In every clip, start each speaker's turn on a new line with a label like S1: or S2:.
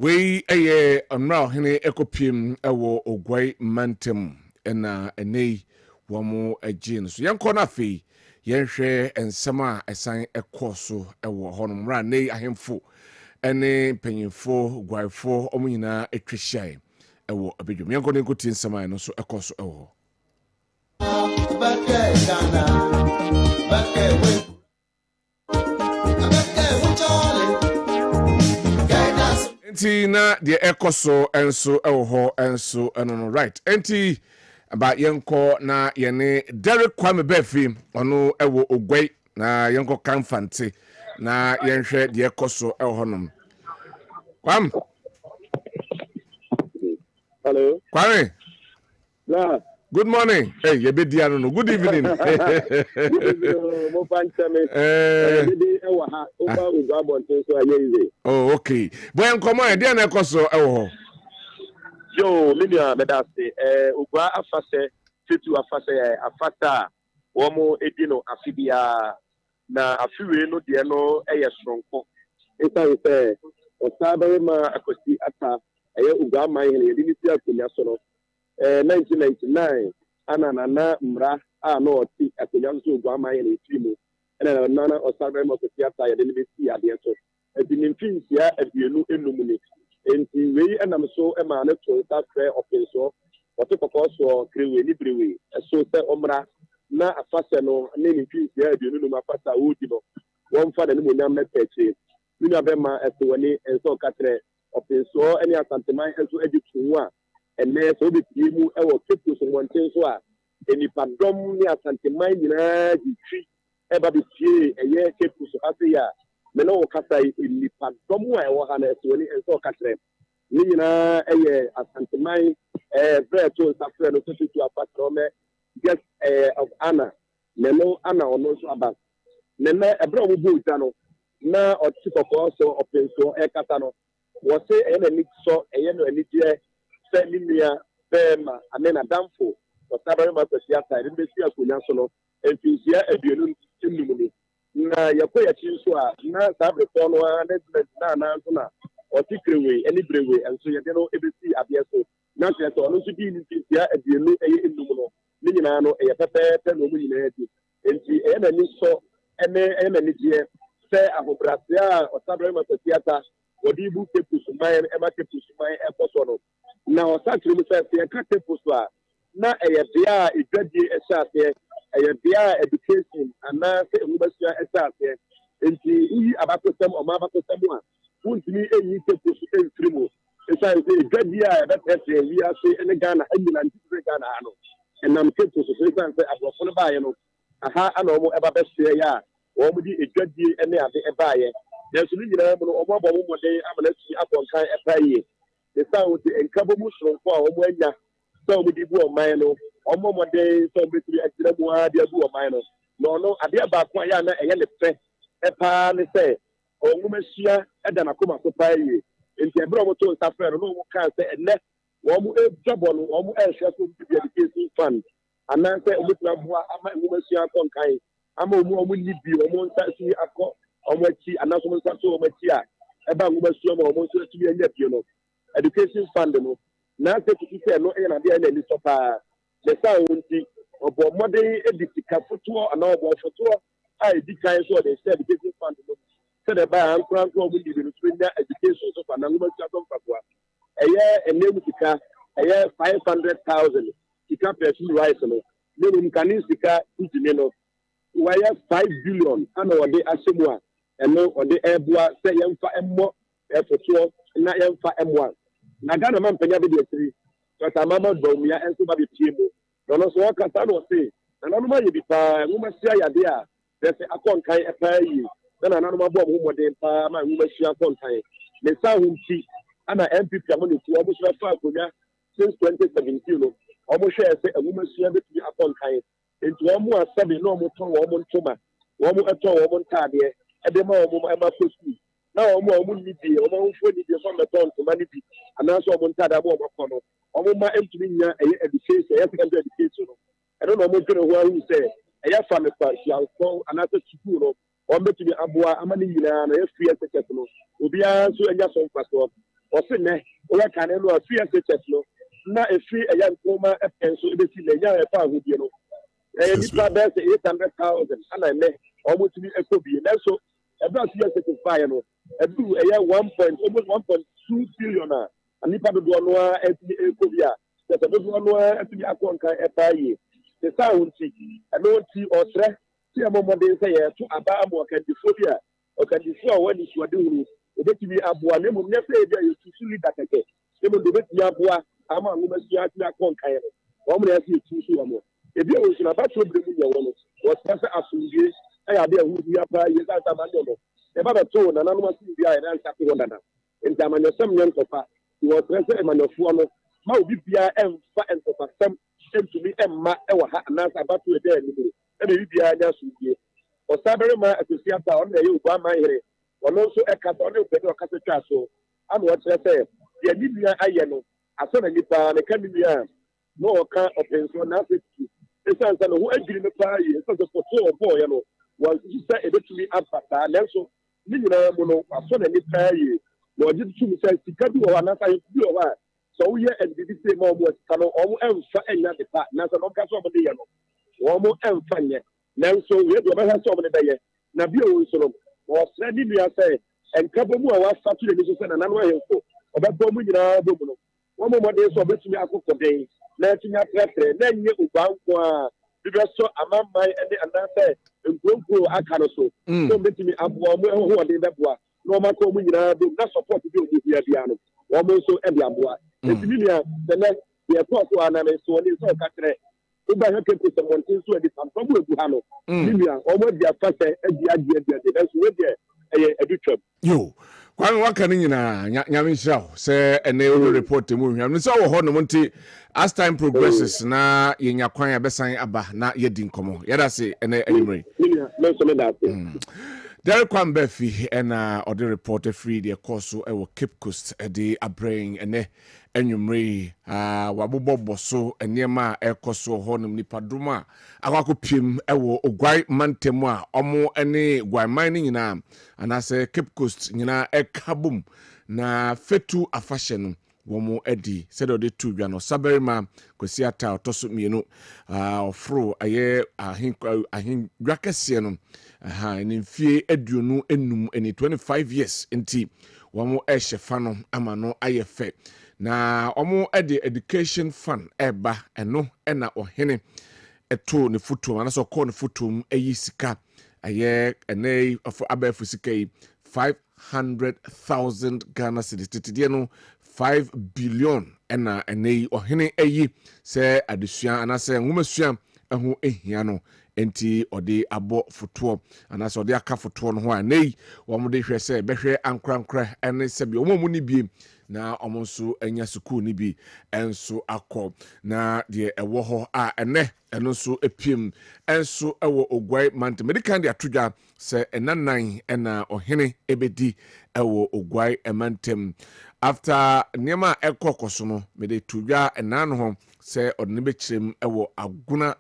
S1: We a now hene ekopim ewo ogwai mantem na enei womo agin so yenko na fe yenhwe ensema esan ekoso ewo honom ra nei ahemfo ene panyimfo gwaifo omunyina etwehyiae ewo abedwom yenko ne nkoti ensema no so ekoso ewo Enti na de ekoso enso ewo ho enso eno right enti aba yenko na yene Derek Kwame Befi ono ewo ogwai na yenko kamfante na yenhwe de ekoso ewo honom Kwam
S2: Hello
S1: Kwame
S2: Yeah.
S1: Good morning. Hey, you be there no. Good evening.
S2: Mo fan chame.
S1: Oh, okay. Boy, come on. There na koso ewo.
S2: Yo, Lilia medase. Ugwa afase, fitu afata. Womo edino afibia na afiwe no de no eye stronko. Esa ise. Osabe ma akosi ata. Eye ugwa man hele limiti akunya so no. 1999 anana mra no oti akunya so ugwa man hele timu. Ena nana osabe ma akosi ata ye de limiti ade so. Edini mfinsia aduenu enumuni. Enti wei enam so ema na to ta frɛ openso wote kokoso krewe ni brewe so se omra na afase no ne ni twisi aduenu no mafasa wodi no won fa da ne monyam na peche ni na be ma eso woni enso katre openso ene asanteman enso editu a ene so bi timu ewo kepu so monten so a enipa dom ni asanteman nyina ditwi eba bi tie eye kepu so ase ya meno kasa nipa dom a ewo ha na eso woni enso katre ni nyina eye asanteman breto safre no tutu apatro me guest of Anna meno Anna ono so aba nene ebra wo bu no na otikoko so openso kata no wo se eye na ni so eye no ani die se ni nua bema amena damfo o sabare ma kwasi ata ri besi akonya so no enfisia aduenu nnumuni na yakoya chi so a na sabre to no na so na otikrewe any brewe enso ye de no ebesi abia so na se to no so di ni enfisia aduenu eye nnum no ni nyina no eye pepe no mu nyina edi enti eye na ni so eye na ni die se ahobrase a o sabare ma kwasi ata wodi bu kepusuman e ma kepusuman e poso no na o sakiri mu se e ka kepusu a na eye bia edwadie e sase eye bia education ana se emubasia e sase enti yi abakosem o ma abakosem a wuntimi eyi kepusu enfrimo e sase edwadie a e betete wi ase ene Ghana anyina ntire Ghana ano enam kepusu se sase abrofo no baaye no aha ana omo eba besie ya omo di edwadie ene ade e baaye yesu ni nyina mu no omo abo mo de amana si abonkan e baaye the sound enkabo mu sronko a omo anya so omo di bu o man no omo mo de so betiri agira mu a de bu o man no no no ade ba ko ya na eye le fe e pa ne se omo masia e da na koma so baaye enti ebro mo to safere no mo kan se enne omo e jobo no omo e hwe so bi education fund anan se omo tna bua ama omo masia kon kan ama omo ni bi omo nsa si akọ omochi anaso nsa so omochi a eba ngoma suo ma omo so tumi anya pie no education fund no na se tutu se no e na dia na ni so pa the sound nti obo modern edika foto ana obo foto a edika so the education fund no se the ba ankran ko omo di bi no so nya education so pa na ngoma suo so mpapoa eye enem sika eye 500,000 sika person rice no ne nkani sika ntime no waya 5 billion ana wode asemu a eno ode ebua se yemfa emmo efoto na yemfa emwa na Ghana man panya be de tiri to ta mama domia enso ba be tiemu no so kasa no se na nanu ma ye bi pa nguma sia ya de a se akonkan e pa yi na nanu ma bo mo modern pa ma nguma sia akonkan le sa hunti ana NPP amoni ku obo so fa akonya since 2017 no obo hwe se nguma sia be ti akonkan enti omo asabe no omo ton omo ntoma omo eto omo ntade ede ma omo ema fosu na omo ni bi omo mfo ni bi so meton ntoma ni bi ana so omo ntade abo omo kono omo ma entumi nya education secondary education no eno no omo tire ho ahu se eye fa me pa si alko ana so school no omo betumi aboa ama ni nyina na e free education no obi a so enya so mfaso ofine o kan no afi SHS no na efi eya nkoma epenso ebesi na nya efa ahodie no nipa best 800,000 ana ne almost be ekobie na so ebe afi SHS no edu eya 1.2 billion a nipa do no a efi ekobia se do no a efi akonka epaye se sa unti eno ti otre ti amomode se ye to aba amo kandifobia o kandifo a wani suade huru ebetimi aboa ne mu nyefe ebia yesusu leader keke ne mu ebetimi aboa ama ngoma sia ati akonka ye no wo mu na fi tusu amo ebi o suna ba to bre mu ye wo no wo se asundie aya de hu bia pa ye za ta manje no e ba to na nanu ma si bia ye na nta ko ndana nta manje sam nyen topa wo se manofo no ma obi bia emfa entopa sam entumi emma ewa ha na sa ba to e de ni e be bia nya asundie o sabere ma asosiata on na ye ugba ma here ono nso ekata ono pe do kasa twa so ama o kire se ye nibia aye no aso na nipa me kan nibia no o ka openso na afiti esansa no ho agiri me pa ye so so to boy no wa sisa ebetumi apata lenso ni nyina mu no aso na nipa ye no o jitu mi se sika bi wo na sa ye bi wo so wo ye ndidi se ma o mo sika no o mo emfa enya de pa na so no ka so mo de ye no wo mo emfa nye lenso we do ba ha so mo de ye na bi o so no o sra di bia se enkabo mu a wa fa to de so se na nanu ahemfo obebo mu nyina bo mu no wo mo de so betumi akokko den na tinya tretre na nye ubanko a bibia so amamman ene anase nkuronko aka no so so betumi aboa mu ho de beboa na o mako mu nyina bo na support bi o bia bia no wo mo so e de aboa etimi nia na ye ko so ana me so ni so ka tre uba ha ke ko montin so e tam probo egu ha no bibia o mo dia fa se adi de so we de edutwam
S1: yo kwame waka ni nyina nyame nhyira se ene o report mu hwam ni so wo ho no monti as time progresses na yenya kwan abesan aba na yedi nkomo yada se ene anymore
S2: no so me that
S1: Derek Kwambefi ena odi report free the course e wo Cape Coast e de abrain ene enwumre wabobo so enema ekoso ho nim nipadom a akwakopiem e wo ogwai mantemu a omo ene gwaiman ni nyina anase Cape Coast nyina ekabum na fetu afahye no womo edi said odi tu dwa no saberima kwesi ata otoso mienu ofro aye ahin dwakese no ni mfie aduonu enum eni 25 years nti womo ehyefa no ama no ayefe na omo edi education fund eba eno ena ohene eto ne futum anaso call ne futum eyi sika aye ene of abafu sika 500,000 Ghana cedis titide no 5 billion ena ene ohene eyi se adesua anase nwumasua eho ehia no enti ode abo foto anase ode aka foto no ho anei wo mo de hwe se behwe ankrankra ene se bi omo mu ni bi na omo nso anya school ni bi enso akọ na de ewo ho a ene eno nso epiem enso ewo ogwai mant medical de atodwa se enanan ena ohene ebedi ewo ogwai emantem after niema ekokoso no me de tudwa enan ho se odne bekirem ewo aguna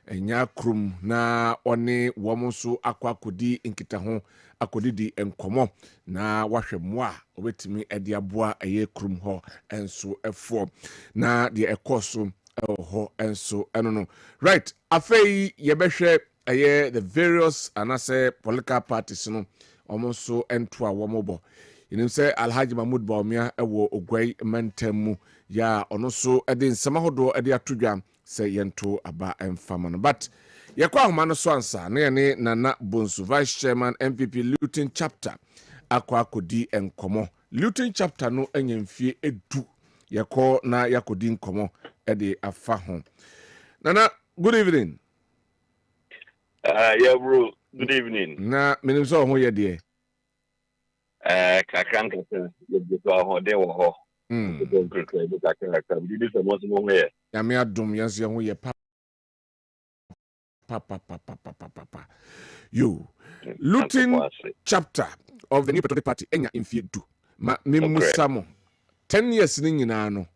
S1: enya krum na one womonso akwakodi nkita ho akodidi enkomo na wahwe moa obetimi ede aboa eye krum ho enso efo na de ekoso ho enso eno no right afei yebehwe eye the various anase political parties no omonso ento a womobo inim se Alhaji Mahmoud Baumia ewo ogwai mantemu ya ono so ede nsema hodo ede atodwa se yento aba emfama no but yakwa ahoma no so ansa na ye Nana Bonsu Vice Chairman NPP Luton chapter akwa akodi enkomo Luton chapter no enyemfie edu yakọ na yakodi nkomo ede afa ho Nana, good evening.
S3: Yeah, bro. Good evening.
S1: Na menim so ho ye de
S3: Kakranka ye so ho de wo ho. Don't critical the kakranka. This is most mo here.
S1: Ya me adom yanse ho ye pa. You Luton chapter of the New Patriotic Party enya infie du. Ma memusamo 10 years ni nyina no.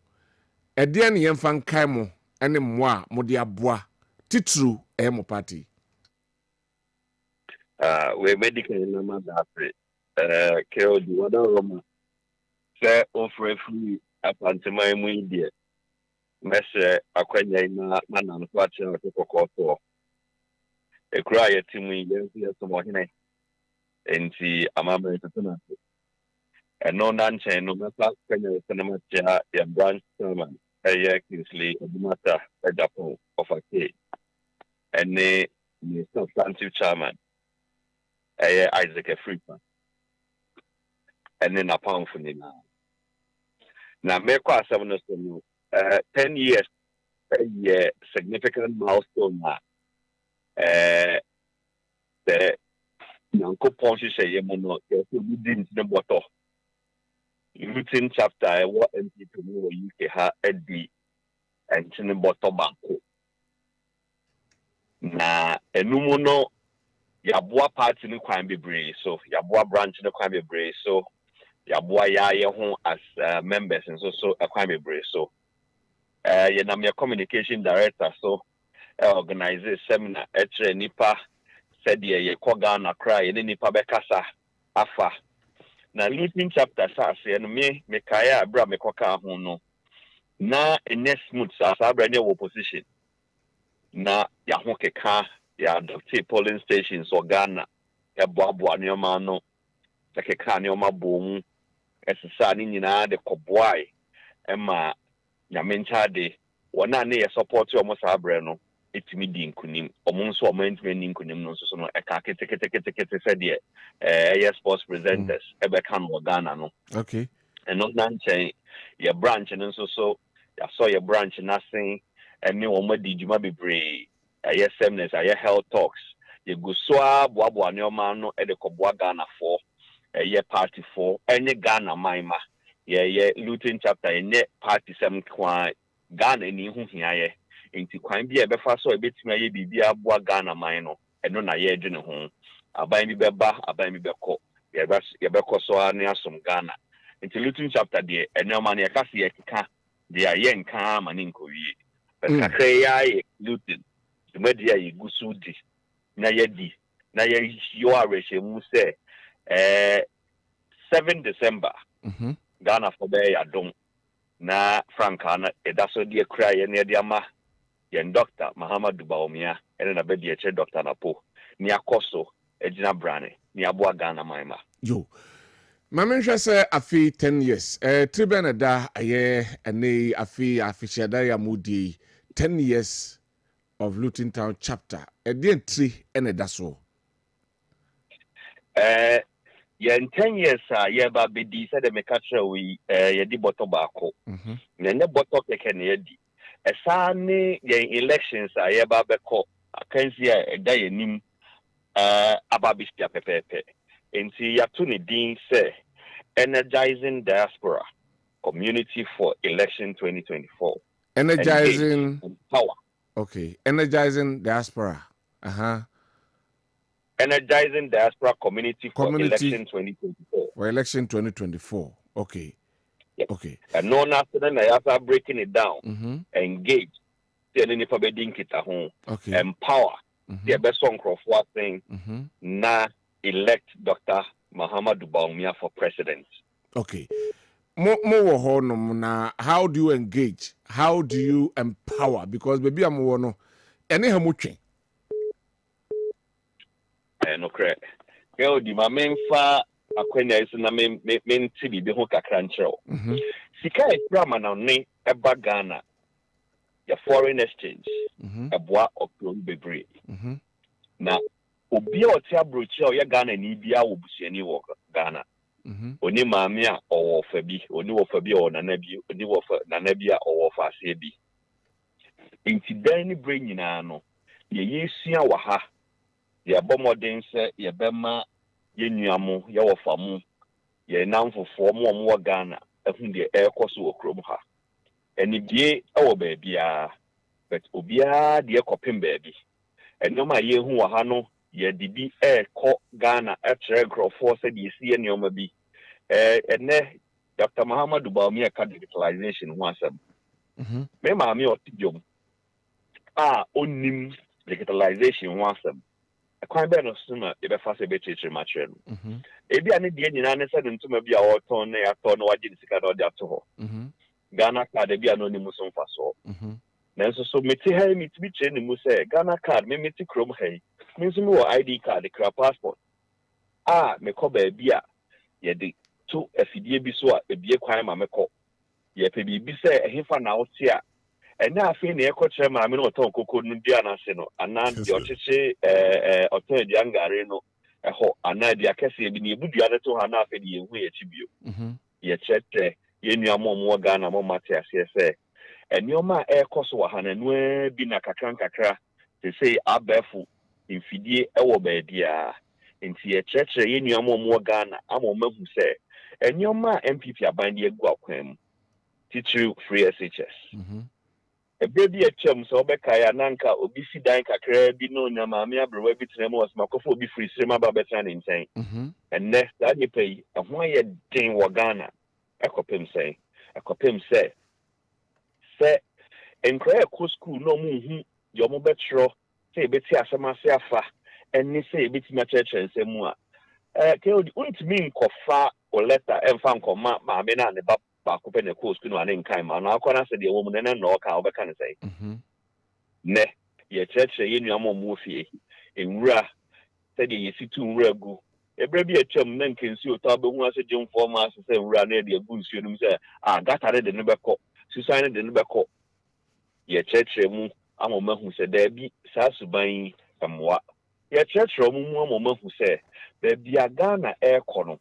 S1: Ede ne yemfa nkai mo ene mmoa mo de aboa titru mo party.
S3: We medical na ma da pre. Keo di wada Roma. Say offer free apantema mu idea. Mese akwanya na na kwa channel to kokoto. E kura ye timu yensi ya somo hine. Enti amama tetuna. No nanche no masa kwanya sinema cha ya branch chairman. Kingsley Odumata Japan of a K. And the substantive chairman. Isaac Freeman. And then a pound for me now. Now, make us 10 years, a significant milestone now. The Uncle Ponce say, Yemono, you didn't the bottle. Luton chapter, what NPP UK ha Eddie and Chineboto Banco. Na enumuno yabua party no kwan bebre so yabua branch no kwan bebre so yabua ya ho as members and so kwan bebre so ye na me communication director so organize a seminar etre nipa said ye koga na cry ye nipa bekasa afa na Luton chapter sa se no me kaya abra me koka ho no na next smooth sa abra ne opposition na ya ho keka ya adopted polling stations or Ghana ya boabo anoma no keka ne oma bomu esesa ni nyina de kobwai ema nyamencha de wona ne ya support omo sabre no etimi di nkunim omo nso omo entimi ni nkunim no so no eka kete said the sports presenters ebe kan no Ghana no
S1: okay
S3: and not nanche ya branch no so ya saw your branch nothing and me omo di juma bebre seminars health talks ye go so aboabo anoma no e de kobwa Ghana for party for any Ghana maima ye Luton chapter ye party 7 kwa Ghana ni hu hiaye enti kwan bia be fa so e betimi aye bibia aboa Ghana man no eno na ye dwene ho aban bi beba aban bi beko ye beko so ani asom Ghana enti Luton chapter de enoma na ye kase ye kika de aye nka mani nkowie kakra ya Luton media yi gusudi na ye yo areshe mu se 7 December Ghana for be adom na Frankana edaso die kra ye ne de ama ye Dr. Muhammad Baumia ene na be die che Dr. Napo ni akoso ejina brane ni aboa Ghana maima
S1: yo Mamenhwe se afi 10 years tribune da aye ene afi afishada ya mudi 10 years of Luton Town chapter the entry ene da so
S3: ye 10 years ye ba be di said the mekatra we ye di bottle baako ne bottle keke ne ye di esa ne ye elections ye ba be ko akansi e da ye nim ababistia pepepe enti ya to ne din say energizing diaspora community for election 2024
S1: energizing
S3: power.
S1: Okay, energizing diaspora.
S3: Energizing diaspora community for election 2024.
S1: For election 2024. Okay.
S3: Yes.
S1: Okay.
S3: And no national I breaking it down. Engage.
S1: Okay.
S3: Empower. The best song of what thing. Na elect Dr. Muhammad Baumia for president.
S1: Okay. More how do you engage? How do you empower? Because baby I'm no any hamuche.
S3: No correct. Girl, di ma memfa akwenya isi na menti bibi ho kakra nkyerɛw. Sika ekura na ne eba Ghana. Ya foreign exchange. Eboa okro bebre. Na obi a ɔte abrochi a ɔyɛ Ghana ni bia wo busuani wɔ Ghana. Oni maame a ɔwɔ fa bi, oni wɔ fa bi ɔwɔ nana bi, oni wɔ fa nana bi a ɔwɔ fa ase bi. Nti dan ni bre nyinaa no, ye yesua wɔ ha. Ye bomodin se ye bema ye nuamo ye wɔ fa mu, ye namfofo mo wɔ Ghana, ehun de ɛkɔ so wɔ krom ha. Eni bie ɛwɔ baabia, but obia de ɛkɔpem baabi. Enoma ye hu wɔ ha no ye dibi ɛkɔ Ghana ɛkyerɛ nkrɔfo sɛ de sie nneɛma bi. Ene Dr. Muhammad Baumia ka digitalization ho asɛm. Me maame ɔte biom. Onim digitalization ho asɛm. kwan be no sima e be fa se be chichi machre no ebi ane de nyina ne se ntuma bi a woton na ya to no waje sika do de ato ho Ghana card bi ano ni muso mfa so nanso so meti ha mi tibi che ni mu se Ghana card me meti krom ha me nso mi wo ID card kra passport me ko ba bi a ye de to afidie bi so a ebie kwan ma me ko ye pe bi se ehefa na wo ti a ena afi na ekọ kire ma me no ton kokoro no di anase no ana di ochichi oton di angare no eho ana di akese bi na ebudua ne to ha na afi di ehu ye chibio ye chete ye nuamo mo Ghana mo mate ase se enioma ekọ so ha na nu bi na kakra se sei abefu mfidie ewo ba dia nti ye chete ye nuamo mo Ghana amomahu se enioma NPP abande egu akwam teacher free SHS ebebi echem so obeka ya nanka obi si dan kakra bi no nyama me abrewa bi tena mo osmakofo obi free sirema ba betra ne nsen enne that dey pay ehun ye den wo Ghana ekopem se enkra ko school no mu hu yo mo betro se ebeti asema se afa enni se ebeti ma church ensemu a ke odi untimi nkofa o letter emfa nkoma ma me na ne ba ko pe ne ko school no ane nkan ma na akona se de wo mu ne no ka obeka ne sei ne ye church ye nuamo mu fie enwura se de ye situ nwura gu ebra bi etwam na nkensi otaw be hu ase jemfo ma ase se nwura na de agu nsuo num se gatare de ne beko susan de ne beko ye church mu amoma hu se da bi sa suban amwa ye church mu amoma hu se da bi aga na ekono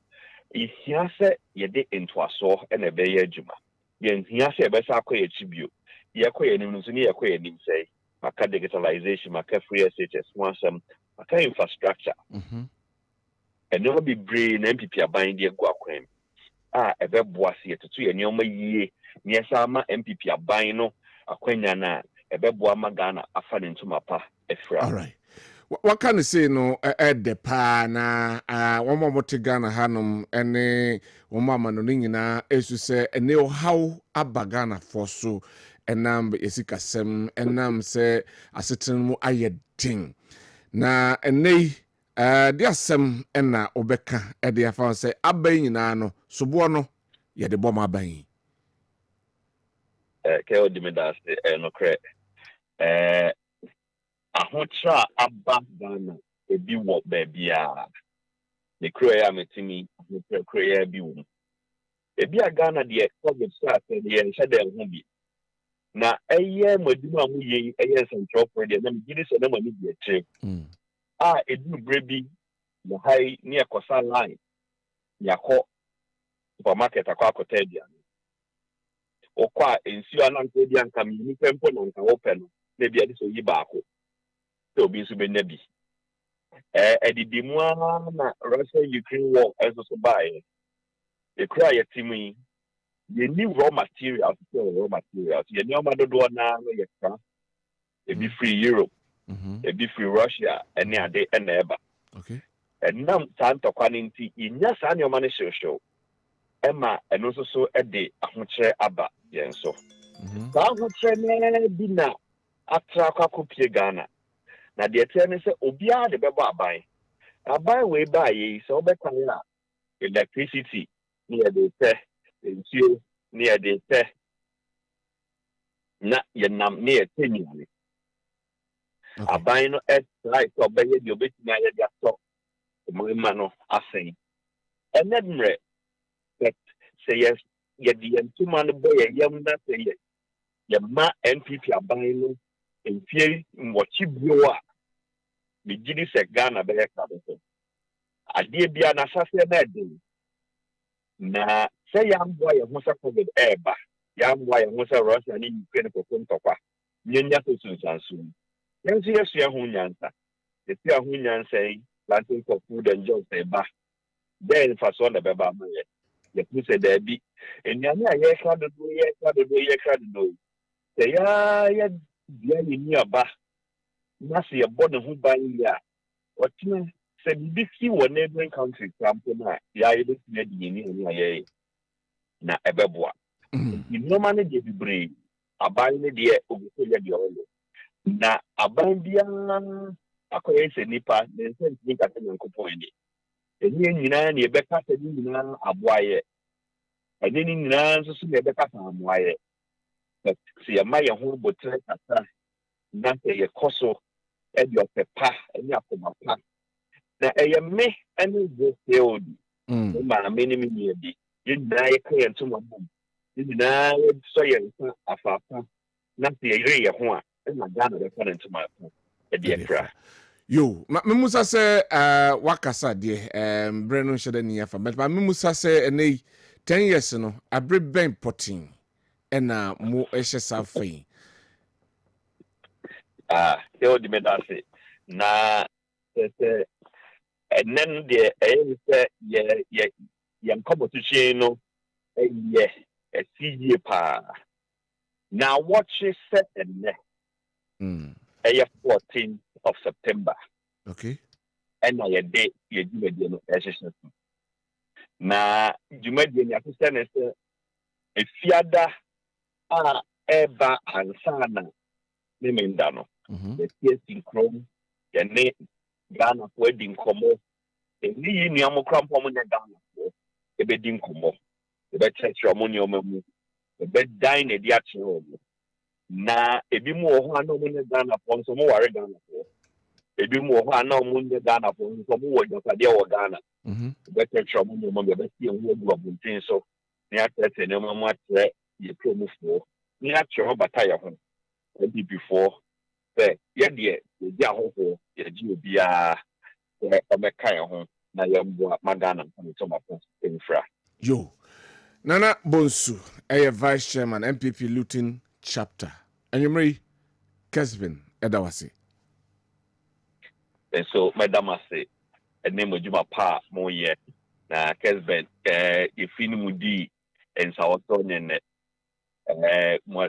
S3: ihia se ye de entoaso na be ye adwuma ye nhia se be sa akoye chibio ye koye nim nso ne ye koye nim sei maka digitalization maka free SHS wansam maka infrastructure eno bi brain na MPP aban de egu akwam ebe boase yetutu ye nyoma yie ne sa ma MPP aban no akwanya na ebe boa ma Ghana afa ne ntuma pa efra.
S1: All right. What can you say no de pa na one more Ghana hanum ene one mama no nyina esu se ene o how abagana for so enam esikasem enam se asetenu mu ayedin na ene de asem ena obeka de afa se aban nyina no sobo no ye de bom aban
S3: ke odimedas no kre ahotra aba Ghana ebi wo bebia ne kro ya metimi ne kro ya bi wo ebi a Ghana de covid start de ye hye de ho bi na eye maduma mu ye eye central point de na gidi se na mani bi eche edu brebi na hai ni akosa line yakọ supermarket akọ dia okwa ensio ananke dia nka mi pempo na nka open no na bia de so yi baako to obi nso be nabi edidimu na Russia Ukraine war eso so bae e kra ya timi ye ni raw materials ye ni o madodo na ye kra e be free Europe e be free Russia ene ade ene eba
S1: okay
S3: nam tantokwa nti inya sa ne o ma ne show ema eno so de ahokyere aba yen so ba ahokyere ne bi na atra kwa kopie Ghana na de ete ne se obi a de bebo aban we ba ye so obeka ya electricity ni e de te ensio ni e de te na ye nam ni e tenyane aban no right obeye de obeti na ye de aso mo no asen enedmre that say yes ye the entuma no boy yam na say ye ma NPP aban no enfie mwochi bio a me gidi se Ghana be ka be ade bia na sase na edin na say yam boy ye ho sa covid eba yam boy ye ho sa Russia ni Ukraine ko ntokwa nyenya so sunsansu yensu yesu ye ho nyansa yesu ho nyansa yi planting for food and jobs eba then for so na beba ma ye puse da bi enyame a ye kra do se ya bia ni aba na se ye bo ne ho ban ya otima se bi si wo neighboring country kampo na ya ye bi na di ni aye na ebeboa ni normal ne de aban ne de oguso ye de olo na aban bia akoye se nipa ne sense ni ka se nyankopon ni eni nyina na ebeka se ni nyina aboaye eni ni nyina nso so na ebeka sa aboaye se ya maye ho botre kasa na se ye koso e di opepa eni akoma pa na eye me eni go field ma me ni me bi nyina ye ka ye ntoma bom nyina so ye nsa afafa na se ye ye ho a na Ghana be fa ntoma pa e di ekra
S1: yo me musa se wakasa de bre no hye da ni afa but me musa se enei 10 years no abre ben potin ena mo ehye safai
S3: they all demand that na and then the yeah competition no yeah a CG pa now watch it set and a 14th of September
S1: okay
S3: and I day you do no exercise na jumadi ni afisa na se efiada eba ansana ne menda no the synchron the ne Ghana for wedding komo eni yi ni amokrampo mo ne Ghana for e be din komo e be church omo ni omamu e be dine di ache omo na ebi mu ho ana mo ne Ghana for nso mo ware Ghana for ebi mu ho ana mo ne Ghana for nso mo wo jokade wo Ghana e be church omo ni omamu e be tie ho egu abuntin so ni atete ne omamu atre ye promo for ni ache ho bataya ho e before say yeah the ahofo ye ji obia o meka ye ho na ye mbo magana to ma infra
S1: yo nana bonsu vice chairman NPP Luton chapter anyumri Kessben edawase
S3: and so madam say name ojuma pa mo ye na Kessben ifini mudi en sawoto ne mo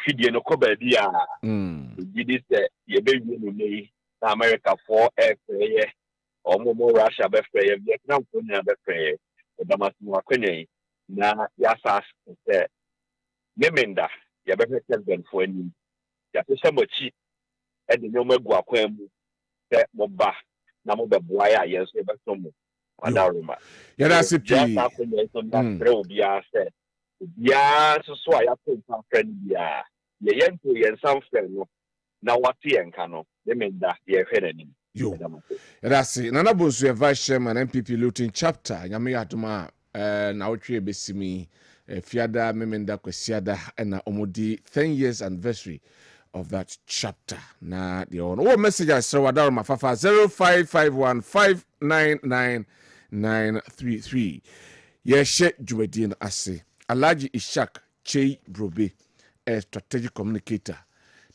S3: fidie no koba bia gidi se ye be wi no nei na America for airfare omo Russia be free Vietnam for na be free damas mo akwene na ya sas se memenda ya be Kessben for ani ya se mochi e de no magu akwan mu se mo ba na mo be boa ya yes e be so mo adaruma
S1: ya da sipi
S3: ya sa akwene so na free obi a se ya so a ya put some friend ya ye yento ye some friend no na wati enka no memenda ye hwere ni
S1: yo ya da si nana bonsu vice chairman NPP Luton chapter nyame adoma na wotwe besimi fiada memenda kwasiada na omodi 10 years anniversary of that chapter na the on what message I saw wadar mafafa 0551599933 yeshe juwedin ase Alhaji Ishak Chei Brobe a strategic communicator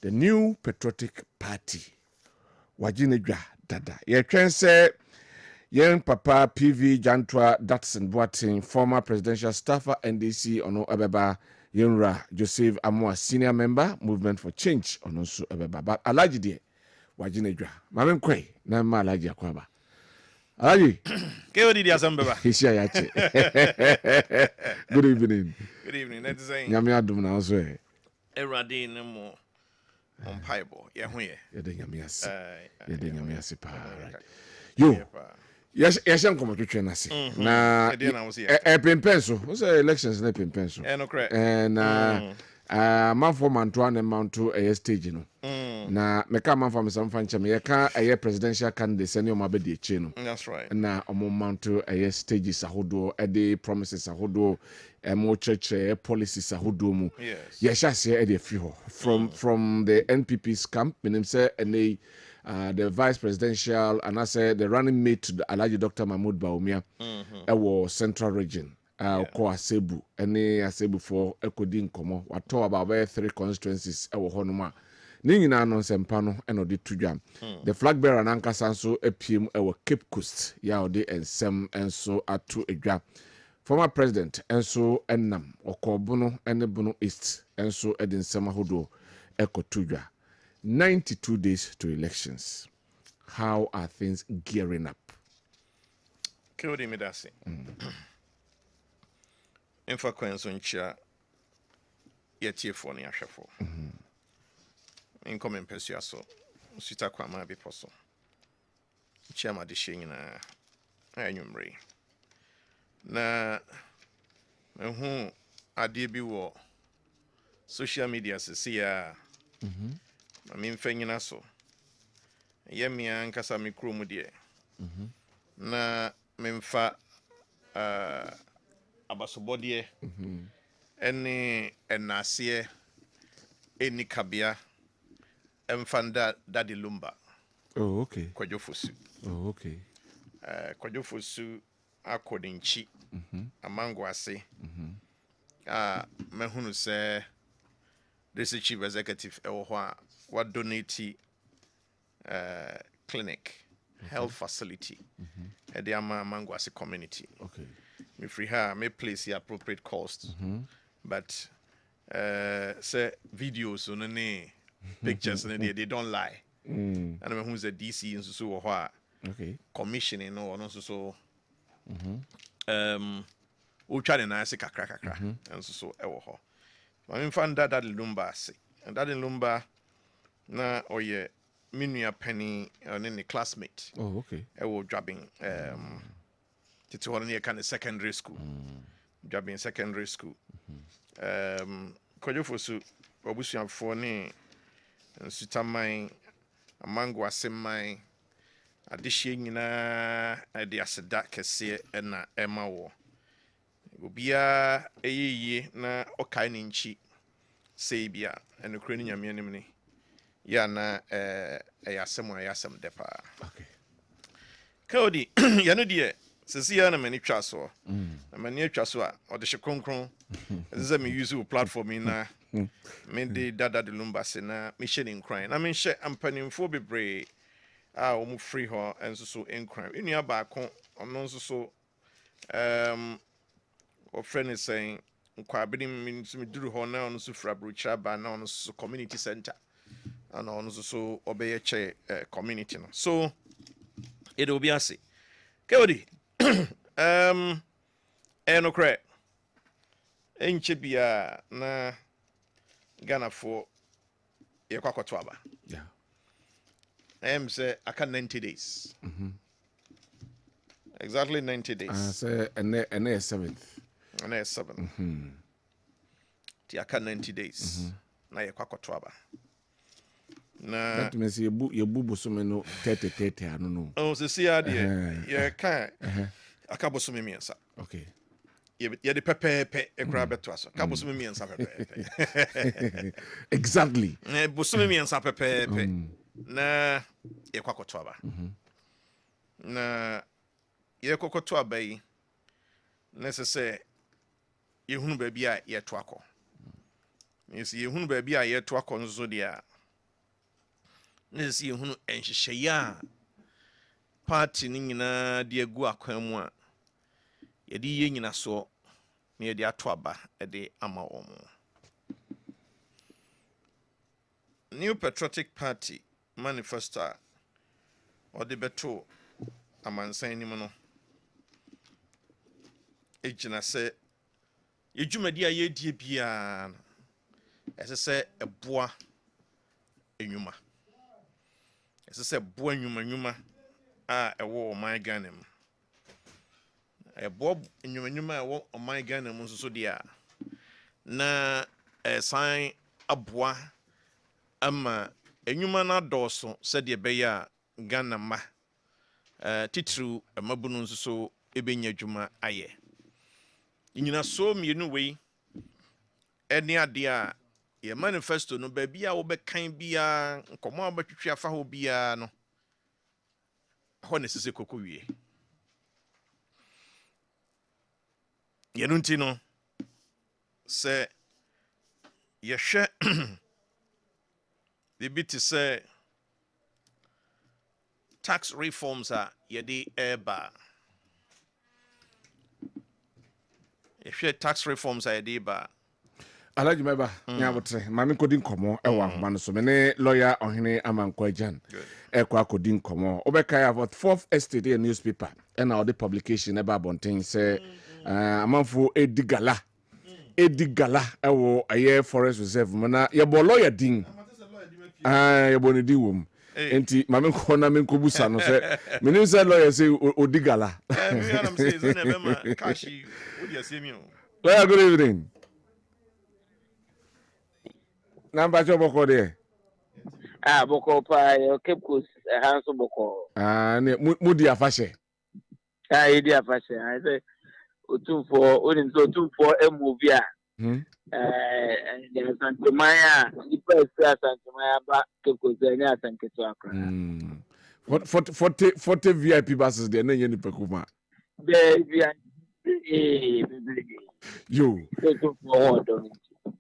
S1: the new patriotic party wajinedwa dada yetwen se yen papa PV Jantwa Datson Boatin former presidential staffer NDC ono ebeba Yenra Joseph Amwa senior member movement for change ono so ebeba but Alhaji de wajinedwa mame kwai na ma Alhaji akwaba Alhaji
S4: ke odi dia sambeba
S1: hisia yache good evening
S4: that's saying
S1: nyame adum na so e
S4: Erade ne mo on paibo ye ho ye
S1: de nyame ase pa right
S4: yo
S1: yes nkomo twetwe na se na pempenso wo say elections na pempenso
S4: no correct
S1: na manfo manto na manto stage no na meka manfo amsamfa ncheme ye ka presidential candidate any o mabedi eche no
S4: that's right
S1: na omo manto stages ahodo de promises ahodo mo church policies ahodo mu ye sha se e de free ho from the NPP's camp menim say any the vice presidential and I said the running mate to the Alhaji Dr. Mahmoud Bawumia was central region ko Asebu any Asebu for ekodi nkomo wato about 3 constituencies e wo honoma ni nyina no sempa no e no de tudwam the flag bearer nankasa nso epiem e wo Cape Coast ya ode ensem enso atu edwa former president enso enam okobuno ene bunu east enso edinsem ahodo ekotudwa 92 days to elections. How are things gearing up?
S4: Kodi me dase. Emfa kwenso nchia yetie fo ne ahwefo. Income pesua so. Sita Kwama Biposo. Chama de Shina Anumre. Na who ade bi wo social media see ya. I mean fanyina so. Yemia nkasa me krom de. Na memfa abasobode ene enase eni kabia emfanda Daddy Lumba.
S1: Oh, okay.
S4: Kwajofosu.
S1: Oh, okay.
S4: Kwajofosu akodinchi. Amango ase. Mehunu se this is chief executive ewo what donate clinic health facility at the Amango ase community.
S1: Okay.
S4: Me free her may place the appropriate cost. But say videos on any pictures and they don't lie. And I mean who's a DC and so what
S1: Okay.
S4: commissioning or no so we try to nice kakra and so ewo. I mean find that Lumba say and that in Lumba na oye minua penny and any classmate.
S1: Oh, okay.
S4: Ewo jobbing to one year kind of secondary school. Jobbing secondary school. Kwajofosu obusuafo ne nsutamai amango asemai adehye nyina ade aseda kese na ema wo obia eyeye na okai ne nchi sei bia enokre ne nyame anim ni ya na ayasem depa.
S1: Okay.
S4: Kaodi ya no die sisi ya na mani twa so na mani twa so a ode hye kronkron ze me use platform na me de Dada de Lumba se na me hye ne nkran na me hye ampanimfo bebre a omu free ho enso so nkran enua ba ko ono nso so o friend is saying Kwabena me duru ho na ono so fra brocha ba na ono so community center and ono so obeye che community no so it will be ase Kewodi eno kre enche bia na Ghana for yekwakoto aba.
S1: Yeah.
S4: Say aka 90 days. Exactly 90 days.
S1: Say and 7th.
S4: And 7th. Ti aka 90 days. Na yekwakoto aba. Na
S1: that means you bubu so no 30 I don't know.
S4: Oh, so see ade ye kan akaboso me miensa.
S1: Okay.
S4: Ye de pepepe ekura beto aso. Akaboso me miensa pepepe.
S1: Exactly.
S4: Boso me miensa pepepe. Na yekwakoto aba. Na yekokoto aba yi necessary yehunu ba bia yeto akọ. Yes yehunu ba bia yeto akọ nzo dia. Nesi yehunu enhyehyya party ni nyina de agu akwan mu a ye de ye nyina so na ye de ato aba e de ama wo mu. New Patriotic Party manifesto or the beto amansan ni mu no ejina se yedwumadi a ye die bia ese se eboa enwuma ese boa nwuma a ewo oman Ghana mu eboa nwuma ewo oman Ghana mu so dia na esan aboa ama enwuma na doso se de beya Ghana ma titru mabunu nso so ebenya dwuma aye nyina so mienu wei eni ade a ye manifesto no ba bia wo be kan bia nkomo abetwetwe afa ho bia no ho ne sese kokowie ye no ntino se ye hwe bibiti se tax reforms are ye di eba if you tax reforms are di ba
S1: Alaji meba nyabotre mami kodi nkomo ewa ahoma no so me ne lawyer ohene Amankwa Jan ekwa kodi nkomo obeka about 4th estate a newspaper and all the publication eba bonten say amanfo edigala ewo aye forest reserve mana ye bo lawyer din ye bo ne di wom enti mame ko na men ko busa no se menim se lawyer say odigala
S4: Me am say so na be ma cash wo dey say me o.
S1: lawyer good evening number job ko there
S5: boko pa Cape Coast hanso boko
S1: ne mudi afashe
S5: idi afashe I say otumfo onim so otumfo movie a Santimaya nipa esa Santimaya ba Cape Coast ni asanketo akra
S1: 40 VIP buses there na yeni pekuma yo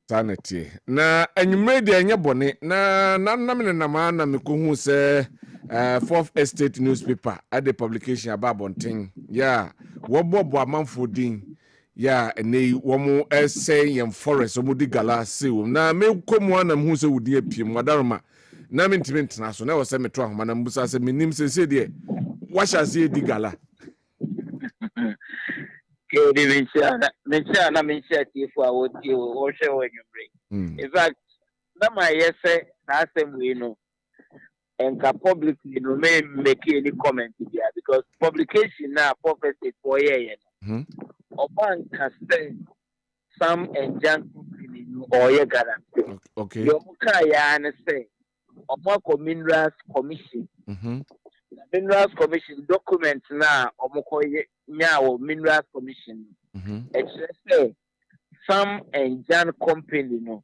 S1: sanity na enyumre de enye bone na me na me ko hu se fourth estate newspaper at the publication ababonten yeah wobobo amanfo din yeah ene womo essay yem forest omudi gala sew na me komu anam hu se wudi apiem wadaroma na me ntimi ntena so na wo se meto ahoma na mbusa se menim se de washa se di gala
S5: Kedi mensia tifo awoti o hwe wo nyumre in fact na my yese na asem we no enka publicly no may make any comment there because publication na prophecy for year oban caste some enjan company or ye guarantee
S1: okay
S5: yo muka ya na say omako minerals commission minerals commission document na omako nyawo minerals commission say some enjan company no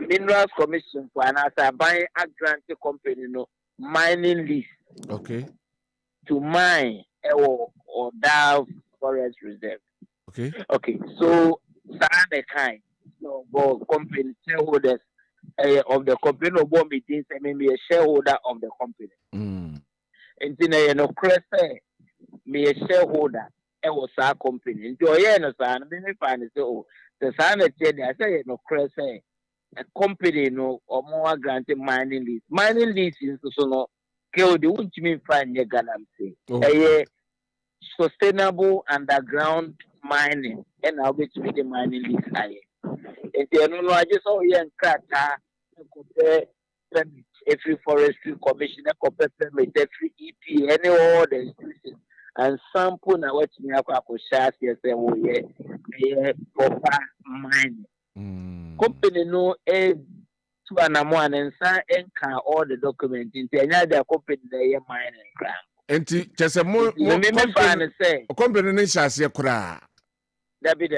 S5: minerals commission for an buying a granted company no mining lease
S1: okay
S5: to mine or Dow Forest Reserve. Okay. So that the kind company shareholders of the company no more meetings and maybe a shareholder of the company. And then no credit me a shareholder was our company. Into a no son, me find it the son I say no credit a company no or more granted mining lease. Mining lease is so no kill the won't mean find your galamsey. A sustainable underground mining and I'll be to be the mining lease high. If you don't know, I just saw you and Krata permit every forestry commission, a permit every EP, any other institution. And sample now what you have to share yes, proper mining. Company no a to an amount and sign all the documents into another company they mining ground.
S1: Enti chese mo company ni shase kura
S5: David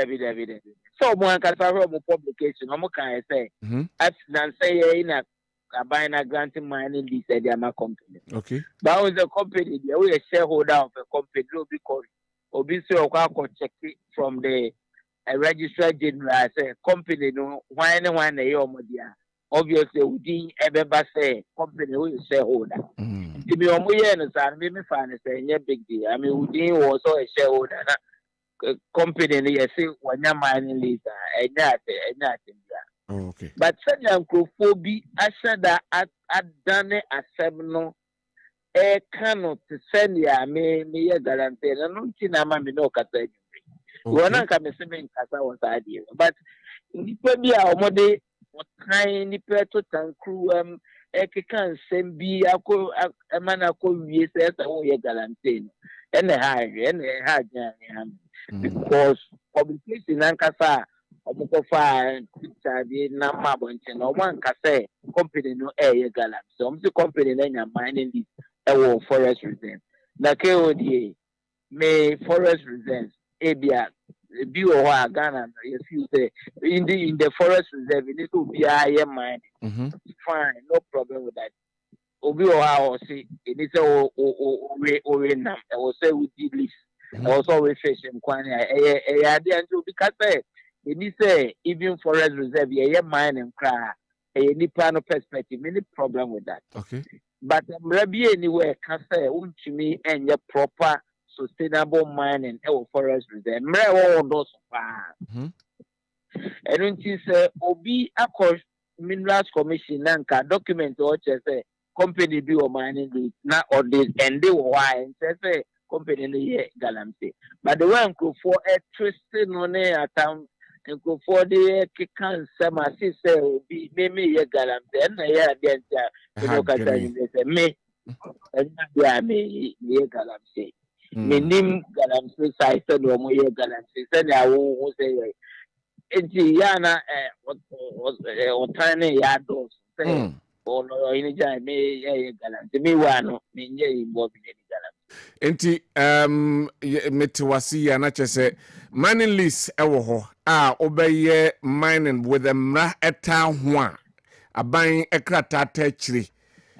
S5: so mo anka sa mo publication mo kan say at nan say na abina granting mining lease at their company
S1: okay
S5: but was the company we a shareholder of a company because obviously o check it from the registrar general say company no why na omo dia obviously we didn't ever say company we shareholder to be on we and me find say big deal I mean we didn't also a shareholder company you say when your mining lease
S1: okay
S5: but said uncle phobia I said that at done a seven e cannot send ya me guarantee no tina ma me no kasa we na ka me se me kasa was idea but nipa bi a omode what ni peto tankru ekekan sembi ako emana ko wie se wo ye guarantee ene ha because publication ankasa omukofa tsabi na mabonche no one ka say company no ye galam so the company na nya mining this e forest reserve na KODA me forest reserve ebia bi o ha Ghana you see say in the forest reserve it to be a mine fine no problem with that obi o ha o see it is o nam e o say we did list also we fish in kwani ade anjo bi ka say it say even forest reserve ye mine and cry any plan of perspective any problem with that
S1: okay
S5: but maybe anywhere can say untimi and your proper sustainable mining forest reserve mre wo do so fa enunti say obi akọ minerals commission nanka document o che say company bi o mining na or this and they why say company no ye galamsey but the one go for a twisted no ne atam nkurɔfoɔ de keka nsɛm ase sɛ obi me yɛ galamsey ɛna yɛ adeɛ nti a mene wokasa nyimɛ sɛ me ɛna deɛ a meyɛ galamsey menim galamsey sae sɛdeɛ ɔmo yɛ galamsey sɛdeɛ awowo sɛ yɛ nti yɛ na ɔtan ne yɛ adɔɔso sɛ ɔyɛ gya meyɛ galamsey mewa no menyɛ yɛmmɔ bi n'ani galamsey
S1: nti mete wase yi ana kyɛ sɛ mining lease ɛwɔ hɔ a wobɛyɛ mining with mmara ɛtaa ho a aban ɛkrataa ta akyire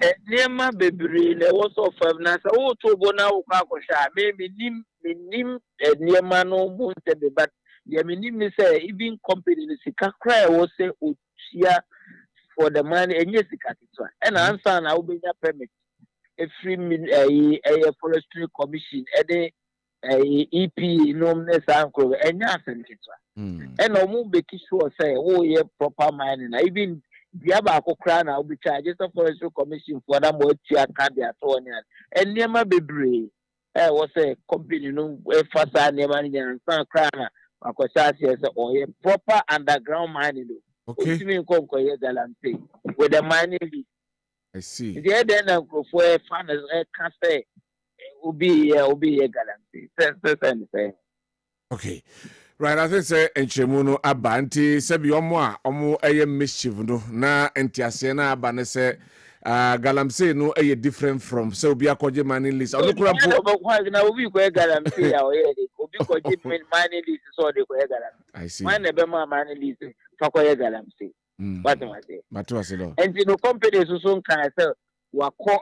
S5: nneɛma bebree na ɛwɔ sɛ ɔfam na sɛ woto bo na wokɔ akɔhwɛ a menim nneɛma no mu nsɛ be but deɛ menim ne sɛ even company no sika koraa ɛwɔ sɛ otua for the money ɛnyɛ sika ketewa ɛna ansa na wobɛnya permit ɛfiri ɛyɛ forestry commission ɛde EP nom ne saa nkoro ɛnyɛ asɛm ketewa ɛna ɔmo bɛki sure sɛ woyɛ proper mining na even bia baako koraa na wobɛtwa agye sɛ forestry commission for na mo atua ka de atɔ ne nneɛma bebree ɛwɔ sɛ company no ɛfa saa nneɛma no nyɛ nsa koraa na akɔhyɛ aseɛ sɛ ɔyɛ proper underground mining no otumi nkɔnkɔyɛ galamsey with the mining lease.
S1: I see.
S5: The other na nkurɔfoɔ ɛfa no ɛka sɛ obi yɛ galamsey sɛ
S1: okay. Right, I think say enchemu no aba nti se bi omo eye mischief no na entiase na aba ne se galamsey no eye different from so obi akoje mining list onu kura po
S5: na obi ko galamsey ya oye obi koje mining list so de ko galamsey
S1: I see
S5: man be ma mining list fa ko galamsey what am I say
S1: matu aselo
S5: enti no company so nkan se wakọ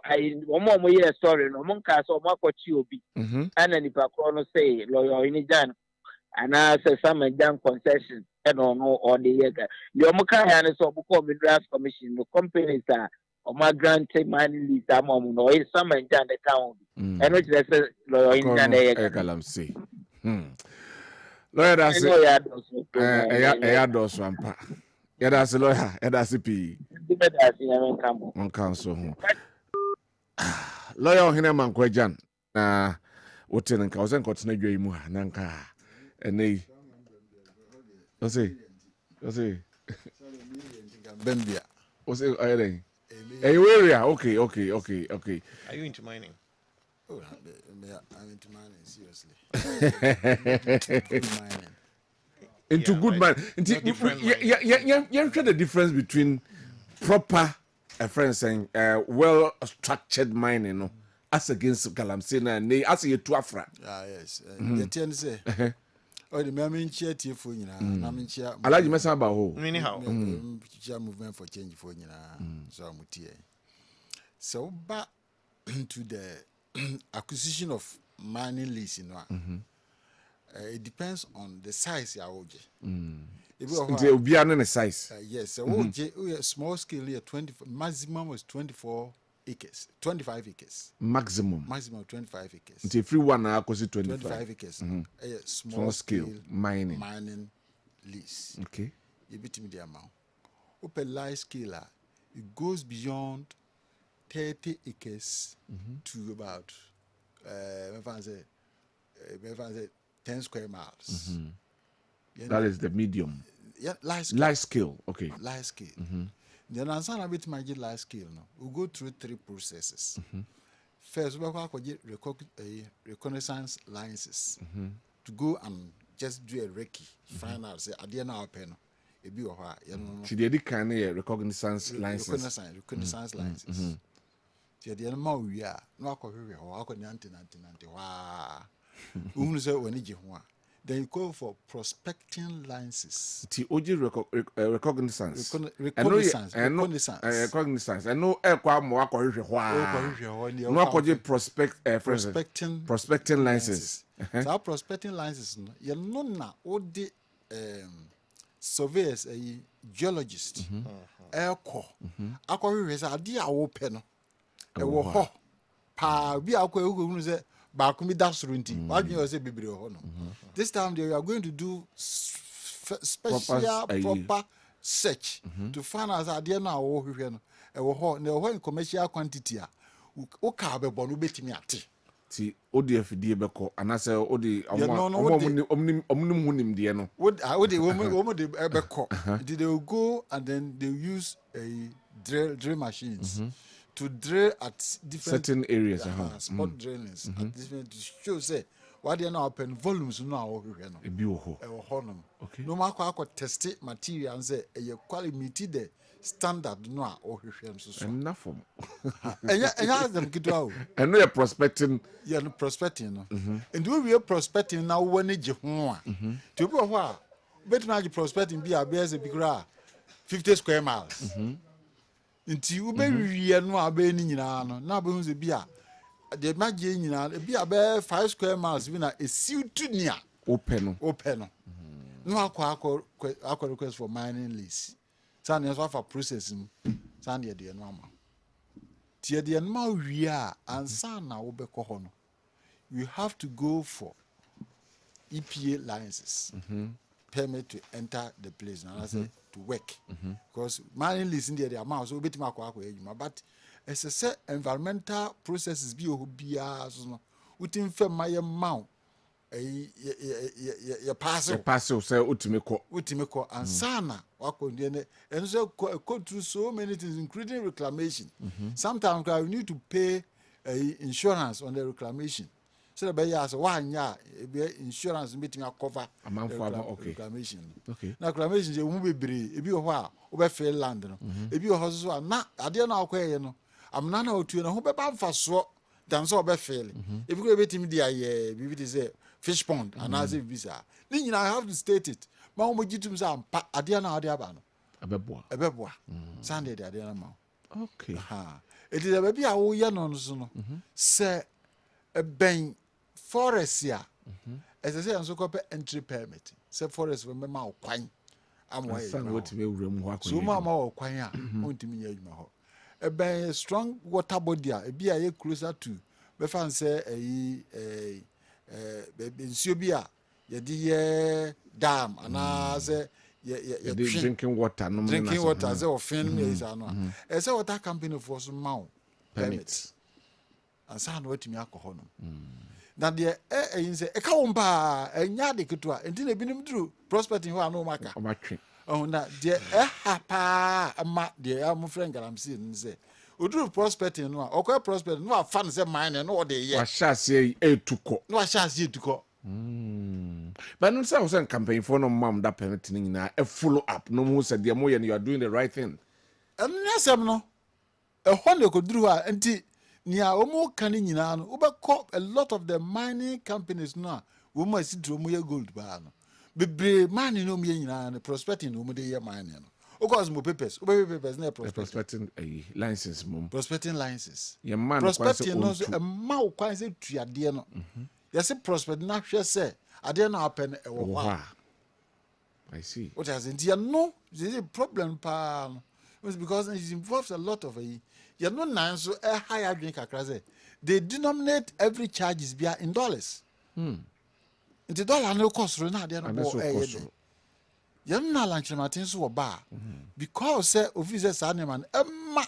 S5: omo ye story no mo nkan se omo akọchi obi ana nipa ko no say lawyer ni jan and I say some down concession and no or the year. The Omoka and so before the draft commission, the companies are or my granted mining lease, I'm on no some and down the town. And which they say lawyer in
S1: Galamsey. Lawyer, that's a dos one part. Yeah, that's a lawyer, and that's a P. On council. Lawyer Hineman Kwajan. What in cousin continue you nanka. And what's it?
S6: Bembia.
S1: What's it? Area. Okay.
S4: Are you into mining?
S6: Oh, I'm into mining, seriously.
S1: Into good mining. You try the difference between proper, a friend saying, well structured mining, no, as against galamsey and as a tuafra.
S6: Ah, yes. The ten say. Oh, the Mamin chair for you now.
S1: I like you mess about who.
S4: Anyhow,
S6: movement for change for you now. So I'm with you. So back to the acquisition of mining lease, you know. It depends on the size ya oje. It
S1: will be an size.
S6: Yes, so oje small scale here 20 maximum was 24 acres, 25 acres.
S1: Maximum
S6: 25 acres.
S1: Until everyone are close to
S6: 25 acres. A small
S1: scale
S6: mining lease.
S1: Okay.
S6: You beat me the amount. Open large scale, it goes beyond 30 acres to about 10 square miles.
S1: That is the medium.
S6: Yeah,
S1: large scale. Okay.
S6: Large scale. Then answer a bit my large scale now. We go through 3 processes. First, we will get reconnaissance licenses to go and just do a recce. Find out say at the end of our pen, it be or
S1: so the kind of reconnaissance license.
S6: Reconnaissance license. So the end of we are no coherent or nanti. Then you go for prospecting licenses.
S1: The OG reconnaissance. Reconnaissance. I know more prospecting licenses.
S6: So prospecting licenses, you know now all the surveyors, geologists, air core. Aquarius are dear open. A war. Pa be aqua Bakumi Dasrunti. What you say, Bibi? This time they are going to do proper search to find out that they are now over commercial quantity. Okabe bonu betimi ati.
S1: ti odf die beko anase odi omnim hunim die no
S6: would they beko they will go and then they use a drill machines to drill at different
S1: certain areas
S6: spot drillings at different to show say what they now open volumes no ahwehwe no
S1: ebi wo ho
S6: honum
S1: okay
S6: no makwa test material and say e quality meet the standard no a ohwehwe so
S1: enough
S6: enya them kido o
S1: and no prospecting
S6: no prospecting no and we prospecting now when je ho a to be ho a betima je prospecting bi a be say bigura 50 square miles nti ube wiye no abe ni nyina no na be hu se bi a de magye nyina bi a be 5 square miles bi na esiu tu nia
S1: open
S6: no no akwa request for mining lease san yes for processing san de no ama tie de no ma wi a ansa na wo be ko ho no you have to go for EPA licenses permit to enter the place and I say to work because mining lease in the amount so betima akwa ejuma but as I say environmental processes bi o bia so no utim fam my mount ya pass
S1: say
S6: utime ko and sana wako ndene and so go through so many things including reclamation sometimes you need to pay insurance on the reclamation so the buyer say wanya insurance meeting cover reclamation
S1: okay
S6: na reclamation je mu bebre ebi ho a wo be fail land no ebi ho so na ade na akwaye no amna na otuo no ho be ba mfaso dan so be fail ebi ko betimi dia ye bibi dey say fish pond and as if visa ni nyina I have to state it ma wo gitum say ampa ade na ade aba no ebeboa sande de ade na ma
S1: okay
S6: it is a baby a wo ye no so no say ben forest ya as I say and so copy entry permit say forest we ma kwan amwa ye
S1: san what we wura mu akwa
S6: so ma kwan a ontimi nya adwuma ho ben strong water body a bi a ye closer to be fan say nsio bi a ye di dam ana say ye
S1: drinking water no
S6: say ofin is ano e say water company for so ma permit and san watimi akọ no na de yin say e ka wo mpa enya de keto a enti na binim duru prospecting ho ano maka
S1: omatwe
S6: na de hapa ama de am friend galamsi nse oduru prospecting no a okwa prospecting no afa no say mine no de ye
S1: wa shase etuko
S6: no wa shase etuko
S1: but no say campaign for no mam that permit ni na e follow up no mo say de mo you are doing the right thing
S6: nesem no e ho ne ko duru a enti nia omo kan nyina no obekọ a lot of the mining companies no a wo mo asidro mo ye gold ba no bebre mining no mo ye nyina no prospecting no mo de ye mining no because mo papers na
S1: prospecting license mom
S6: prospecting licenses
S1: ye man
S6: prospecting no so ma kwan se tuade no ye se prospecting na hwe se ade na apen e wo ha
S1: I see
S6: what has in there no the problem pa because it involves a lot of you know now so a higher drink across they denominate every charges be in dollars the dollar no cost na there no you know lunch martin so ba because say officers are man emma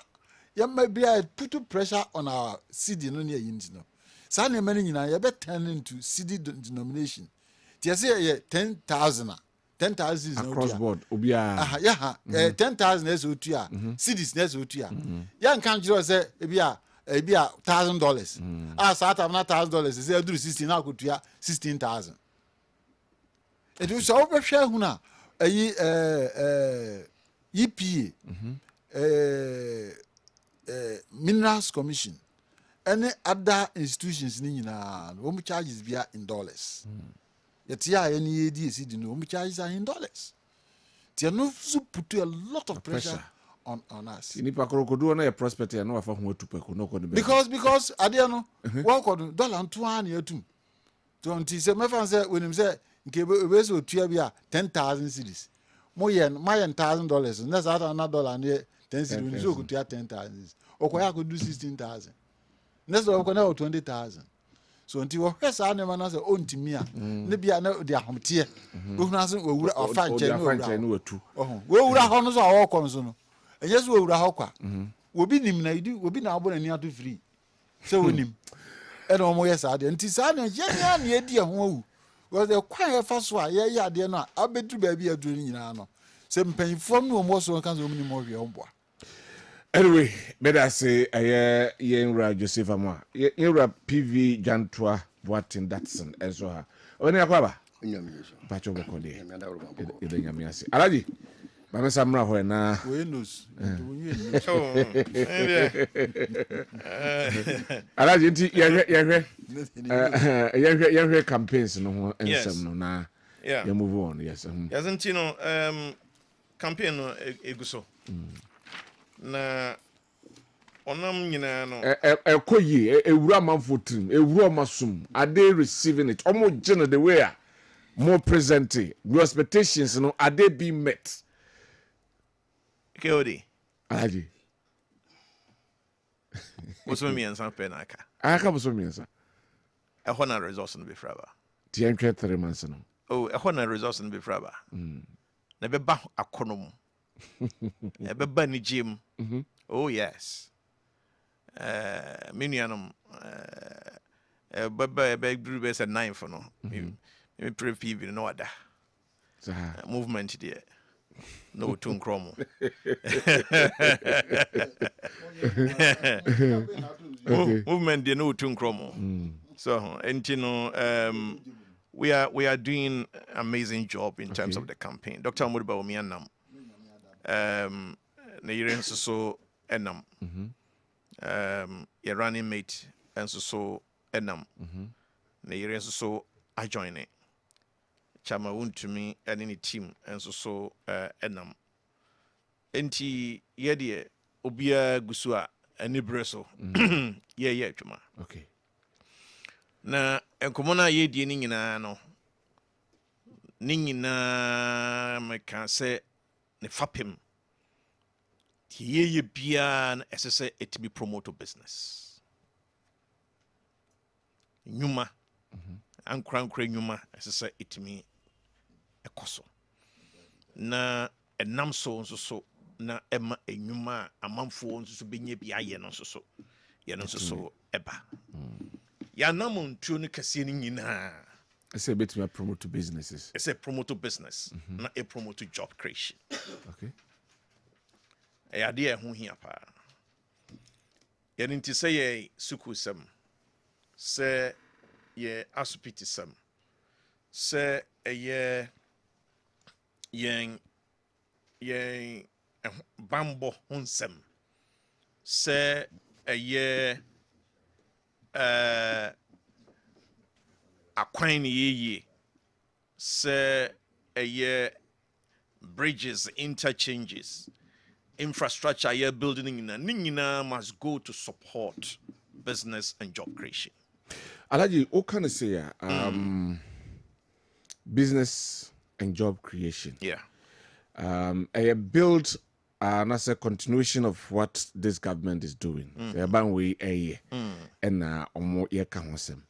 S6: you may be put pressure on our city no near yin no say na many nyina you be turn into city denomination they say 10,000 is
S1: across board obia
S6: 10,000 is otua cities is otua yan kan jiro say e bia $1,000 start am na $1,000 say do 16 na kotua 16,000 it was so be hwe hu na EPA Minerals Commission any other institutions ni nyina no mo charges bia in dollars yet ya any ADC di no charges are in dollars. They no put a lot of pressure on us.
S1: Ini pa krokodu na ye prospect ya no afa ho atupako no ko ne
S6: because ade no wa ko dollar nto an ya tum. Tonti se me fan se wenim se nke be so tua bia 10,000 cedis. Mo yen $1,000 na za na dollar ne 10 cedis ni so ko tua 10,000. Okoya ko do 16,000. Next do ko na 20,000. So until we hwesa na man say ontimi a ne bia na de ahomte we huna so wura afa nche no
S1: watu
S6: we wura ho no so awo kon so no enye so we wura ho kwa obi nim na idi obi na abona ni ato free so onim and almost sad and Tisana Yan idea who was the quiet first one, yeah, dear no, I bet to baby a dream in Anno. Some pain from no more so can only more your own boy.
S1: Anyway, better say Yenra Joseph Ama. Yenra PV Jantua Boatin Datson as well. Only a quaba. Pacho Bokode. Idanyamiasi. Alaji. Mama Samra Hoena.
S6: Windows.
S1: Alaji, you campaigns no and some no.
S4: Yeah.
S1: You move on, yes.
S4: Yasn't you know campaign eguso. Na onam nyina no
S1: ekoyi ewura manfotin ewura masum are they receiving it almost general the way more presenting your expectations no are they being met
S4: KOD
S1: aji
S4: oso mi ansan pe na
S1: aka boso miensa
S4: e ho na resource no be fraba
S1: ti entwe 3 months no
S4: oh e ho na resource no be fraba na be ba akonom e be ba ni gym oh yes minianum be group be say 9 for no me pray PV no other movement there no tun kromo movement there no tun kromo so and you know we are doing amazing job in terms of the campaign. Dr. Modiba Omianam na yire so enam your running mate and so enam na yire so I join it chama to me and any team and so enam enti ye obia gusua ani breso yeah chuma
S1: okay
S4: na enkomona ye die ni nyina no ni nyina meka se ne fapem ye bia na esese it be promote business nyuma ankra nyuma esese it me ekoso na enam so na ema enyuma amanfo nso benye bia ye no so ye no so eba ya namon tuo ne kase ni nyina
S1: it's a bit me promote businesses
S4: it's a promote business na a promote job creation
S1: okay
S4: ade ho hia pa ye nti say ye sukusem say ye asupitisem say ye bambo hunsem say ye akwan ni ye say bridges, interchanges, infrastructure you're building in Ningina must go to support business and job creation.
S1: Alaji, what can I say? Business and job creation.
S4: Yeah.
S1: I build as a continuation of what this government is doing. The ban way a and omo ye kan hosem.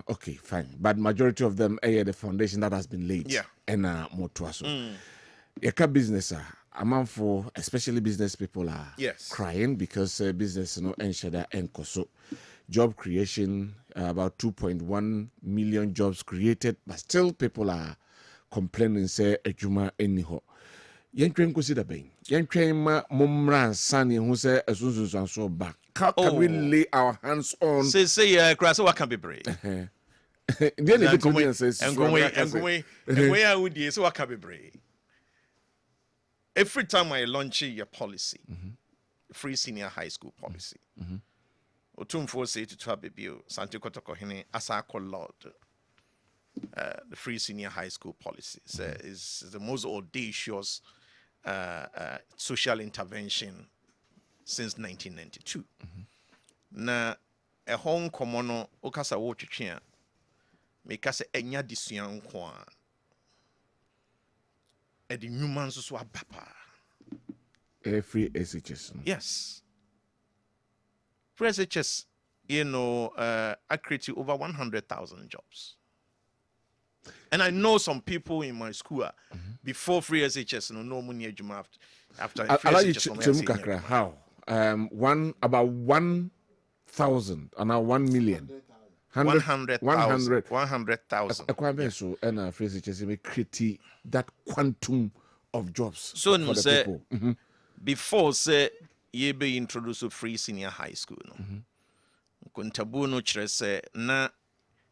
S1: Okay, fine. But majority of them the foundation that has been laid.
S4: Yeah.
S1: And more to us. Yeka business amount for especially business people are crying because business enshada enkoso. Job creation about 2.1 million jobs created, but still people are complaining say ejuma eniho. Yentwen consider being yentwen ma momran sani who say asunsun so back. How can we lay our hands on?
S4: Say grass what can be brave.
S1: Then the comedian says
S4: and go away I would so what can be brave. Every time I launch your policy, free senior high school policy. Otumfo say to have baby Santi Kotoko Hine Asako Lord. The free senior high school policy is the most audacious social intervention since 1992. Na a home komono okasa wo twetwe a meka se enya disua nko a e de nyuma nso so abapa
S1: free SHS.
S4: Yes. Free SHS, I created over 100,000 jobs. And I know some people in my school before free SHS no money after free SHS.
S1: How? About 1 100,000 and now 1 million.
S4: 100,000.
S1: Equipment so and a phrase just create that quantum of jobs
S4: So
S1: for the
S4: say,
S1: people.
S4: before say ye be introduced to free senior high school no. Kontabu no kyerɛ sɛ na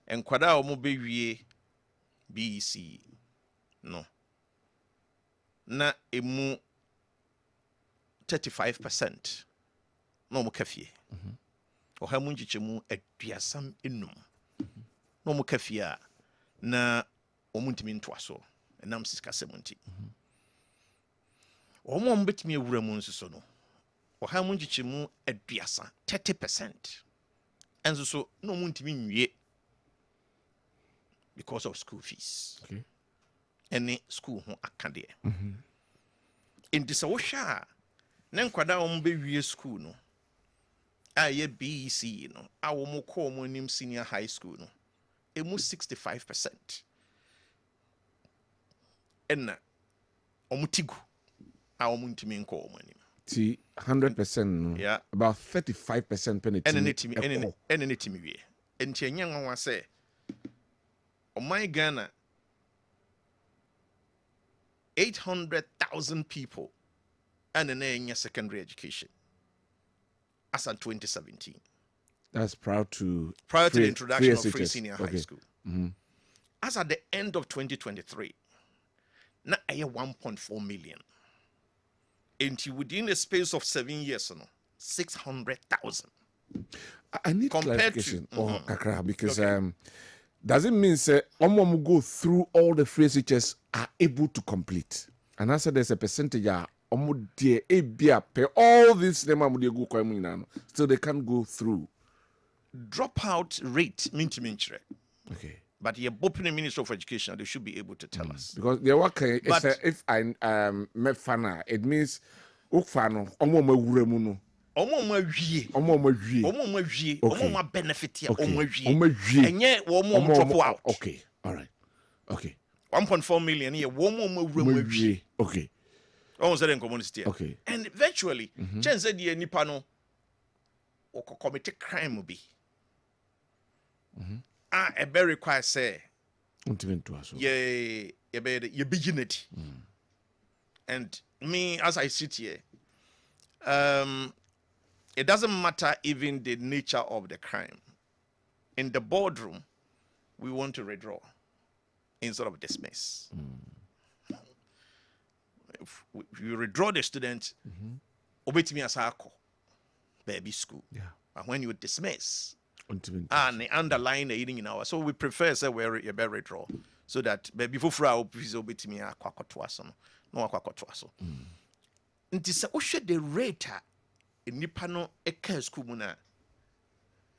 S4: enkwada a wɔn bɛwie BEC no na emu 35% na wɔn kafie. Ɔha mu nkyekyɛmu aduasam enum na wɔn kafie a na wɔn ntumi ntoa so ɛnam sikasɛm nti. Wɔn bɛtumi awura mu nso so no ɔha mu nkyekyɛmu aduasa 30%. And so no one to me because of school fees.
S1: Okay.
S4: Any school who akade. In this osha, nen kwada be school no. Aye BEC no. Awo mo call mo nim senior high school no. Emu 65%. Enna omutigu. Awo mo ntimi nko mo nim.
S1: 100%. No?
S4: Yeah.
S1: About 35% penalty.
S4: And we. And Tianyang was say, oh my Ghana, 800,000 people and an secondary education as of 2017.
S1: That's prior to
S4: the introduction of free
S1: SHS.
S4: senior high school. As at the end of 2023, now I have 1.4 million. And within a space of 7 years, 600,000.
S1: I need
S4: Compared
S1: clarification,
S4: to-
S1: Kakra, because
S4: Okay.
S1: does it mean say Omo go through all the free teachers are able to complete? And I said there's a percentage Omo dear ABA pay all this go still they can't go through.
S4: Dropout rate, mintre.
S1: Okay.
S4: But the Bopin Minister of Education, they should be able to tell us.
S1: Because the work
S4: But-
S1: if I met fana, it means Ukfano, Omo Muremuno,
S4: Omo wie.
S1: Omo Mujie.
S4: Omo wie.
S1: Okay.
S4: Omo benefit here.
S1: Okay.
S4: Omo wie.
S1: Omo wie.
S4: And yet, omo drop out.
S1: Okay. All right. Okay.
S4: 1.4 million here. Omo wie.
S1: Okay.
S4: Omo said in community.
S1: Okay.
S4: And eventually, chance said the Nipano or commit crime will be. A very require say. You begin it. And me, as I sit here, it doesn't matter even the nature of the crime. In the boardroom, we want to redraw instead of dismiss. If you redraw the student, obey me as I call baby school.
S1: Yeah.
S4: And when you dismiss,
S1: And
S4: and the underline the eating in our, so we prefer say where you better redraw so that before for please obey me a kwakotwaso no kwakotwaso. Nti se ohwe the rate nipa no eka school mu na,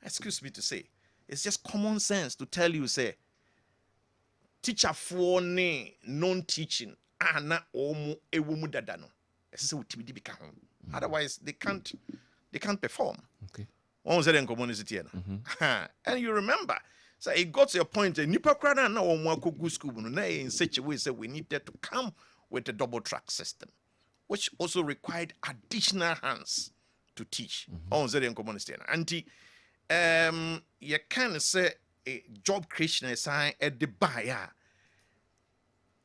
S4: excuse me to say, it's just common sense to tell you say teacher for ne non-teaching na omu ewu mu dada no say utimi di bika ho, otherwise they can't perform.
S1: Okay.
S4: One was in community and you remember, so it got to a point that nipa krana na omu akogu school no na in such a way say we needed to come with a double track system, which also required additional hands to teach. On the community anti you can say a job creation is at the buyer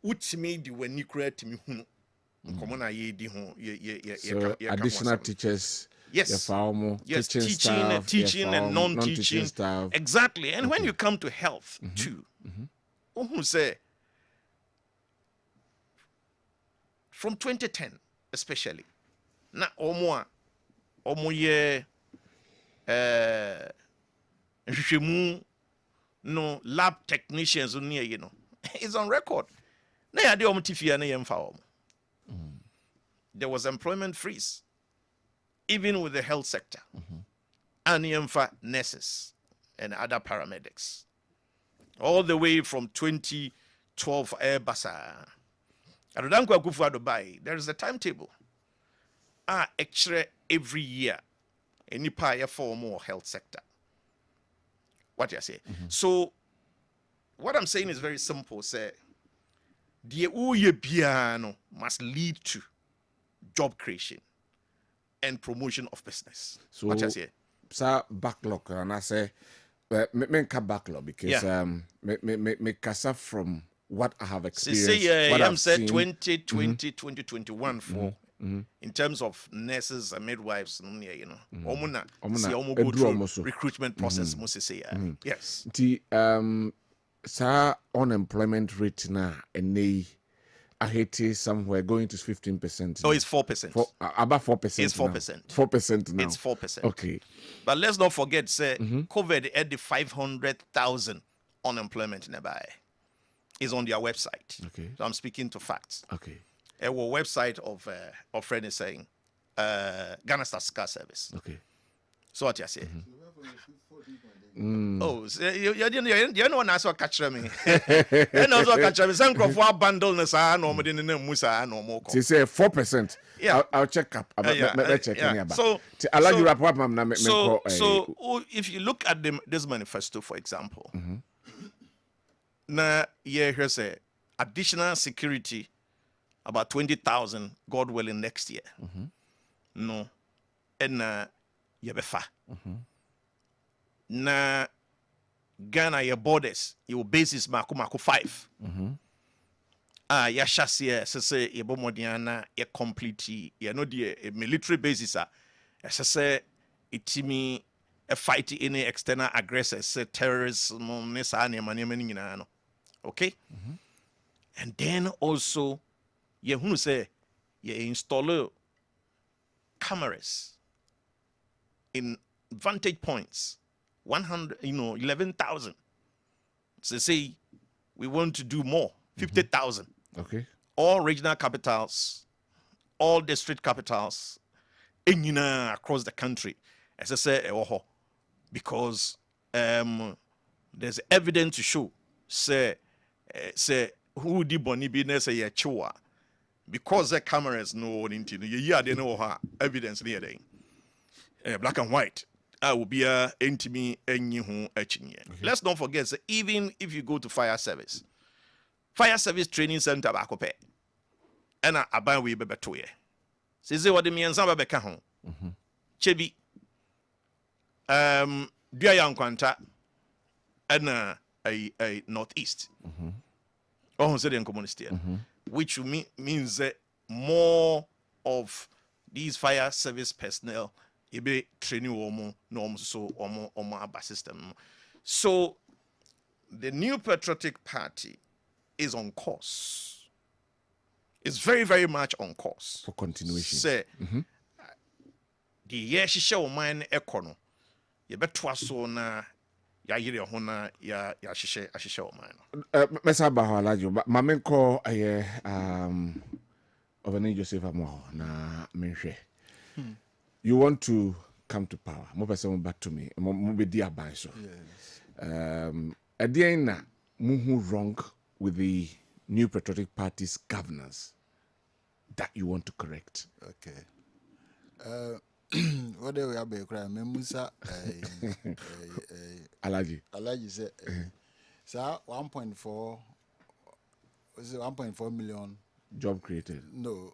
S4: which made you when you create me common
S1: So additional teachers.
S4: Yes.
S1: Yes,
S4: teaching and non-teaching
S1: staff.
S4: exactly. And when you come to health too, who say from 2010 especially, na omo ye no lab technicians near it's on record. Na ya de omo tifia na yemfa omo. There was employment freeze even with the health sector, and yemfa nurses and other paramedics, all the way from 2012 Basa. Dankwa Kufuor Dubai, there is a timetable. Extra every year, any paya for more health sector. What you say? So, what I'm saying is very simple. Say, the uye piano must lead to job creation and promotion of business.
S1: So
S4: what you say?
S1: sa backlog and I say me backlog because me kasa from what I have experienced. What
S4: I'm
S1: I've
S4: said
S1: seen.
S4: 2020, 2021 for in terms of nurses and midwives, you know, omuna go through recruitment process. Yes.
S1: The sa unemployment rate na I hate it somewhere going to 15%.
S4: Oh, it's 4%.
S1: About 4%.
S4: It's 4%.
S1: 4% now.
S4: It's 4%.
S1: Okay.
S4: But let's not forget, say, COVID had the 500,000 unemployment nearby. Is on their website.
S1: Okay.
S4: So I'm speaking to facts.
S1: Okay.
S4: A website of friend is saying Ghana Statistical Service.
S1: Okay.
S4: So what you say? Oh, you know what I saw catch me. And also catch me. Some crop for bundle na sa no mo din na musa no mo ko.
S1: They say 4%.
S4: Yeah.
S1: I'll check up.
S4: So
S1: allow you wrap up.
S4: So if you look at this manifesto, for example, na here's a additional security about 20,000, God willing, next year. No, and yebefa. Na Ghana your borders your basis mako 5. Ya shasiye sese ye bomodiana ye complete ye no the military basis sese itimi a fight any external aggressors say terrorism ne sa ne mane nyina no. Okay? And then also ye hunu say ye install cameras in vantage points 11,000. So say we want to do more 50,000.
S1: Okay.
S4: All regional capitals, all district capitals, across the country. As I say, because there's evidence to show say who did boni business a chua because the cameras know into they know evidence near there. Black and white. I will be a intimate Let's not forget that even if you go to fire service training center back up and I buy we bebe to ye. Say what the means about beka home. Chebi dia yang kwanta and a northeast. Oh, say the communist which means that more of these fire service personnel be training omo norms so omo system. So the New Patriotic Party is on course. It's very, very much on course
S1: for continuation.
S4: Say the year she show mine econo. You better so na ya yiri hona ya shishe o mine.
S1: Mesa ba halajo mamenko aye Oveni Joseph Amo na menhwe. You want to come to power. Mo person back to me. Mo be dia ban so. Yes. Again na muhu wrong with the New Patriotic Party's governance that you want to correct.
S6: Okay. What do we have a crime? Memusa Alaji said sir 1.4 was it 1.4 million
S1: job created.
S6: No.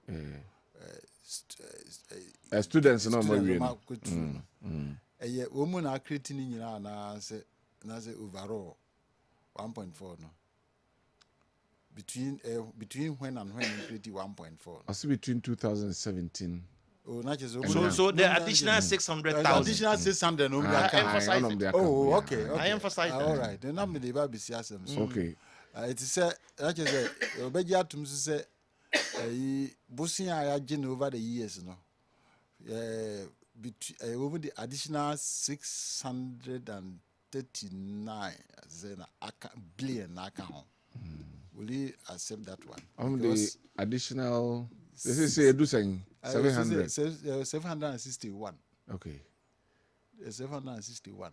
S1: Students no more.
S6: A woman are creating in na say overall 1.4 no. Between when and when you created 1.4.
S1: I see between 2017.
S6: Oh, not just
S4: so the additional 600,000.
S6: Additional 600 no Oh, okay.
S4: I emphasize that.
S6: All right. Then I'm the baby siasem.
S1: Okay.
S6: It is said that is a obeja to say bossing I had over the years no. Over the additional 639 billion account. Will you accept that one?
S1: The additional, this is say do saying 700.
S6: 761.
S1: Okay.
S6: 761.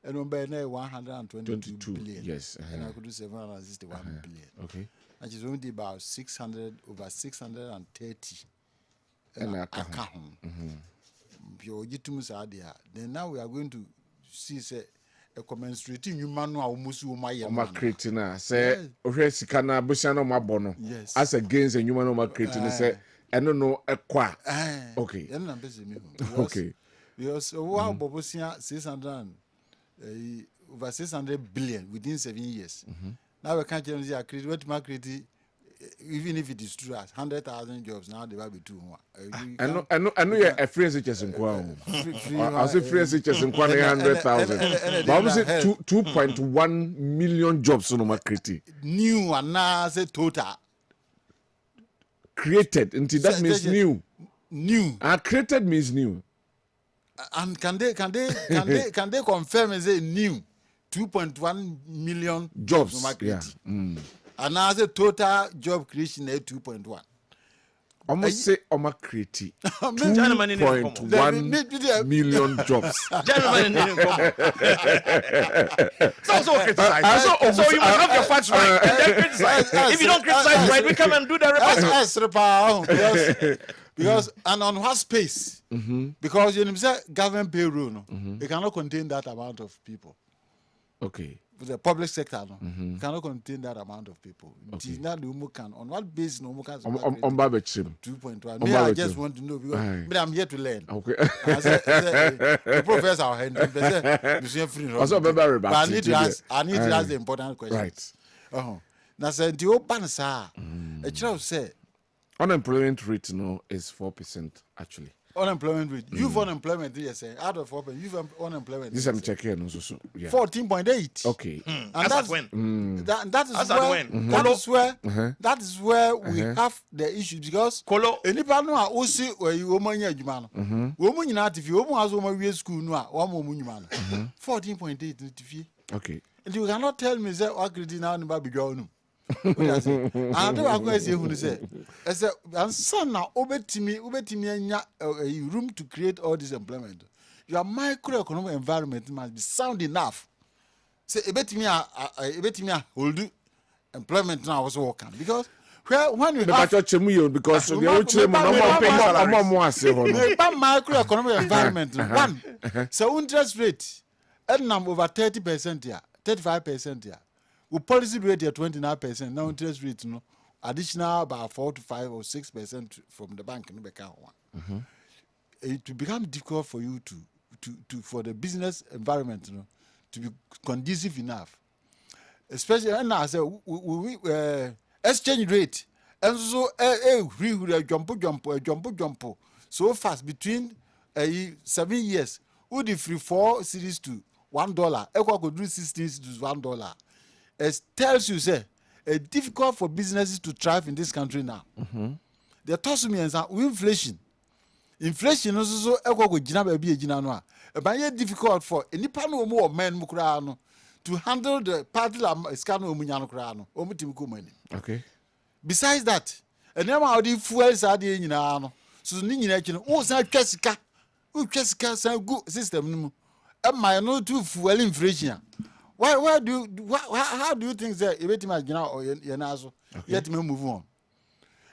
S6: And on by 122 billion.
S1: Yes.
S6: And I could do 761 billion.
S1: Okay.
S6: Which is only about 630.
S1: And account.
S6: Then now we are going to see say a commensurating human almost
S1: creating say sika na busia no mabono as against a human creating say I don't know a qua. Okay. Okay.
S6: Because over 600 billion within 7 years. Now we can't change the credit. What my credit, even if it is true, 100,000 jobs now they will be too much.
S1: I know you're a free SHS in Kwao. I say free SHS in Kwao 100,000. But was it 2.1 million jobs on my credit?
S6: New and now say total
S1: Created until that means new.
S6: New.
S1: Created means new.
S6: And can they confirm and say new 2.1 million
S1: jobs? Yeah.
S6: And now the total job creation is 2.1.
S1: Almost say Oma create 2.1 million jobs.
S4: So you must have your facts right and then criticize. If you don't criticize right, we come and do the report.
S6: Because and on what space? Because you know, government payroll, it cannot contain that amount of people.
S1: Okay.
S6: The public sector cannot contain that amount of people. Okay. On what basis no can 2.1? Me, I just want to know because I'm here to learn.
S1: Okay.
S6: The professor but I need to ask the important question.
S1: Right.
S6: Now say the open sir. A child say
S1: unemployment rate is 4% actually.
S6: Unemployment rate. Youth unemployment, yes, out of 4%. Youth unemployment.
S1: This I'm checking also. Yeah.
S6: 14.8.
S1: Okay.
S6: And that's when. That is where we have the issue because anybody know also where you woman ya juma no. Woman you not if you woman has woman we school no one woman juma no. 14.8
S1: okay.
S6: And you cannot tell me say what credit now no be go no. And I go say who say I say and son now obetimi anya room to create all this employment. Your microeconomic environment must be sound enough. Say ebetimi hold employment now also work because when you have
S1: because the
S6: microeconomic environment one so interest rate and over 30% here 35% here. We policy rate at 29%. Now interest rate, additional about 4 to 5 or 6% from the bank. It will become difficult for you to for the business environment, to be conducive enough. Especially when I say we exchange rate, and so jump so fast between 7 years. Would the free 4 series to $1? Equal could do 16 to $1. It tells you, say, it's difficult for businesses to thrive in this country now. They toss me and say, inflation. Inflation is also it's difficult for any panel more men to handle the party
S1: okay.
S6: Besides that, and now how the fuels are the so Jessica, good system. And my no too fuel inflation. How do you think that yet move on?